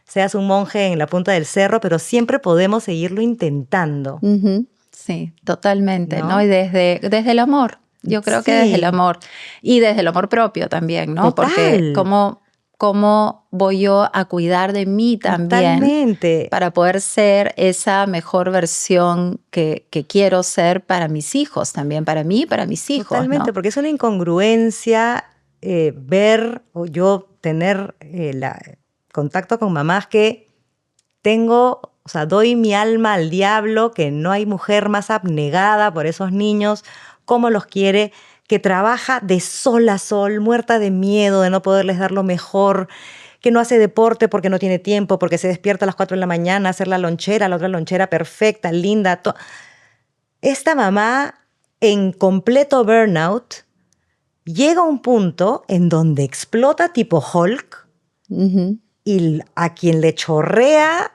seas un monje en la punta del cerro, pero siempre podemos seguirlo intentando. Sí, totalmente, ¿no? Y desde el amor. Yo creo que desde el amor y desde el amor propio también, ¿no? Total. Porque cómo voy yo a cuidar de mí también. Totalmente. Para poder ser esa mejor versión que quiero ser para mis hijos también, para mí y para mis hijos. Totalmente, ¿no? Porque es una incongruencia ver o yo tener contacto con mamás que doy mi alma al diablo, que no hay mujer más abnegada por esos niños, cómo los quiere, que trabaja de sol a sol, muerta de miedo de no poderles dar lo mejor, que no hace deporte porque no tiene tiempo, porque se despierta a las 4 de la mañana a hacer la otra lonchera perfecta, linda. Esta mamá en completo burnout llega a un punto en donde explota tipo Hulk y a quien le chorrea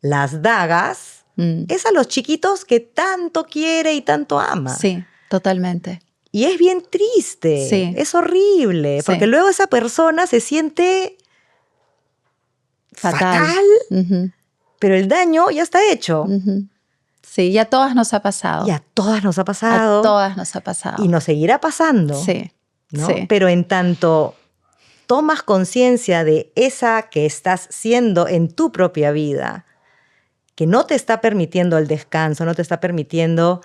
las dagas es a los chiquitos que tanto quiere y tanto ama. Sí. Totalmente. Y es bien triste, es horrible, porque luego esa persona se siente fatal, pero el daño ya está hecho. Sí, ya a todas nos ha pasado. Y a todas nos ha pasado. A todas nos ha pasado. Y nos seguirá pasando. Sí. ¿no? Sí. Pero en tanto tomas conciencia de esa que estás siendo en tu propia vida, que no te está permitiendo el descanso, no te está permitiendo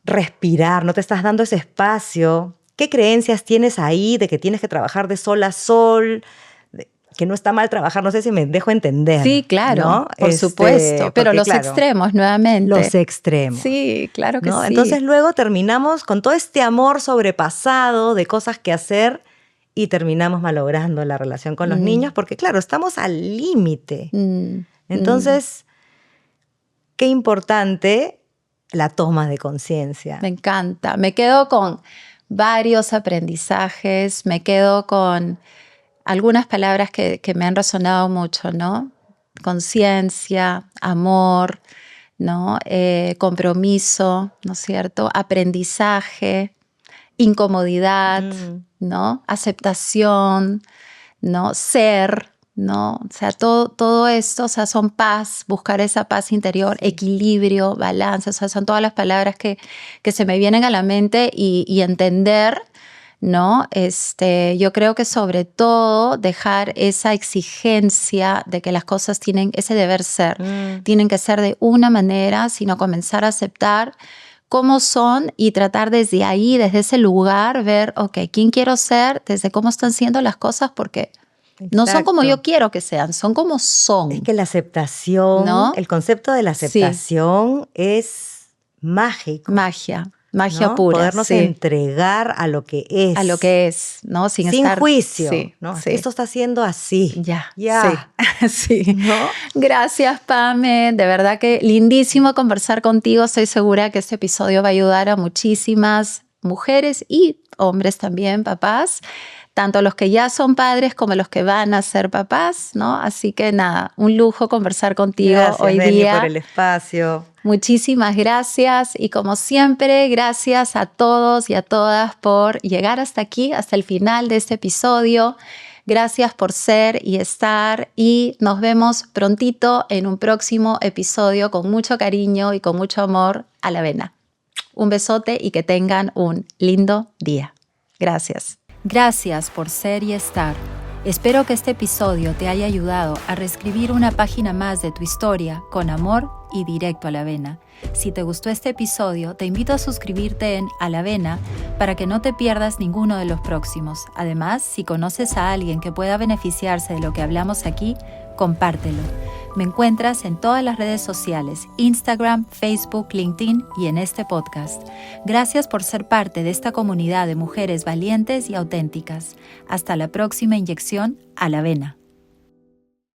respirar, no te estás dando ese espacio. ¿Qué creencias tienes ahí de que tienes que trabajar de sol a sol? Que no está mal trabajar, no sé si me dejo entender. Sí, claro, ¿no? por supuesto. Pero porque, los claro, extremos, nuevamente. Los extremos. Sí, claro que ¿no? sí. Entonces luego terminamos con todo este amor sobrepasado de cosas que hacer y terminamos malogrando la relación con los niños porque, claro, estamos al límite. Entonces, qué importante la toma de conciencia. Me encanta. Me quedo con varios aprendizajes, me quedo con algunas palabras que me han resonado mucho, ¿no? Conciencia, amor, ¿no? Compromiso, ¿no es cierto? Aprendizaje, incomodidad, ¿no? Aceptación, ¿no? Ser, ¿no? O sea, todo esto, o sea, son paz, buscar esa paz interior, equilibrio, balance, o sea, son todas las palabras que se me vienen a la mente y entender, ¿no? Yo creo que sobre todo dejar esa exigencia de que las cosas tienen ese deber ser, tienen que ser de una manera, sino comenzar a aceptar cómo son y tratar desde ahí, desde ese lugar, ver, ok, ¿quién quiero ser? Desde cómo están siendo las cosas, porque no son como yo quiero que sean, son como son. Es que la aceptación, ¿no? El concepto de la aceptación es mágico. Magia ¿no? pura. Podernos entregar a lo que es. A lo que es, ¿no? Sin estar, juicio. ¿no? Esto está siendo así. Ya. Sí. ¿No? Gracias, Pame. De verdad que lindísimo conversar contigo. Estoy segura que este episodio va a ayudar a muchísimas mujeres y hombres también, papás. Tanto los que ya son padres como los que van a ser papás, ¿no? Así que nada, un lujo conversar contigo hoy día. Gracias, por el espacio. Muchísimas gracias y como siempre, gracias a todos y a todas por llegar hasta aquí, hasta el final de este episodio. Gracias por ser y estar y nos vemos prontito en un próximo episodio con mucho cariño y con mucho amor a la avena. Un besote y que tengan un lindo día. Gracias. Gracias por ser y estar. Espero que este episodio te haya ayudado a reescribir una página más de tu historia con amor y directo a la avena. Si te gustó este episodio, te invito a suscribirte en A la Avena para que no te pierdas ninguno de los próximos. Además, si conoces a alguien que pueda beneficiarse de lo que hablamos aquí, compártelo. Me encuentras en todas las redes sociales, Instagram, Facebook, LinkedIn y en este podcast. Gracias por ser parte de esta comunidad de mujeres valientes y auténticas. Hasta la próxima inyección a la avena.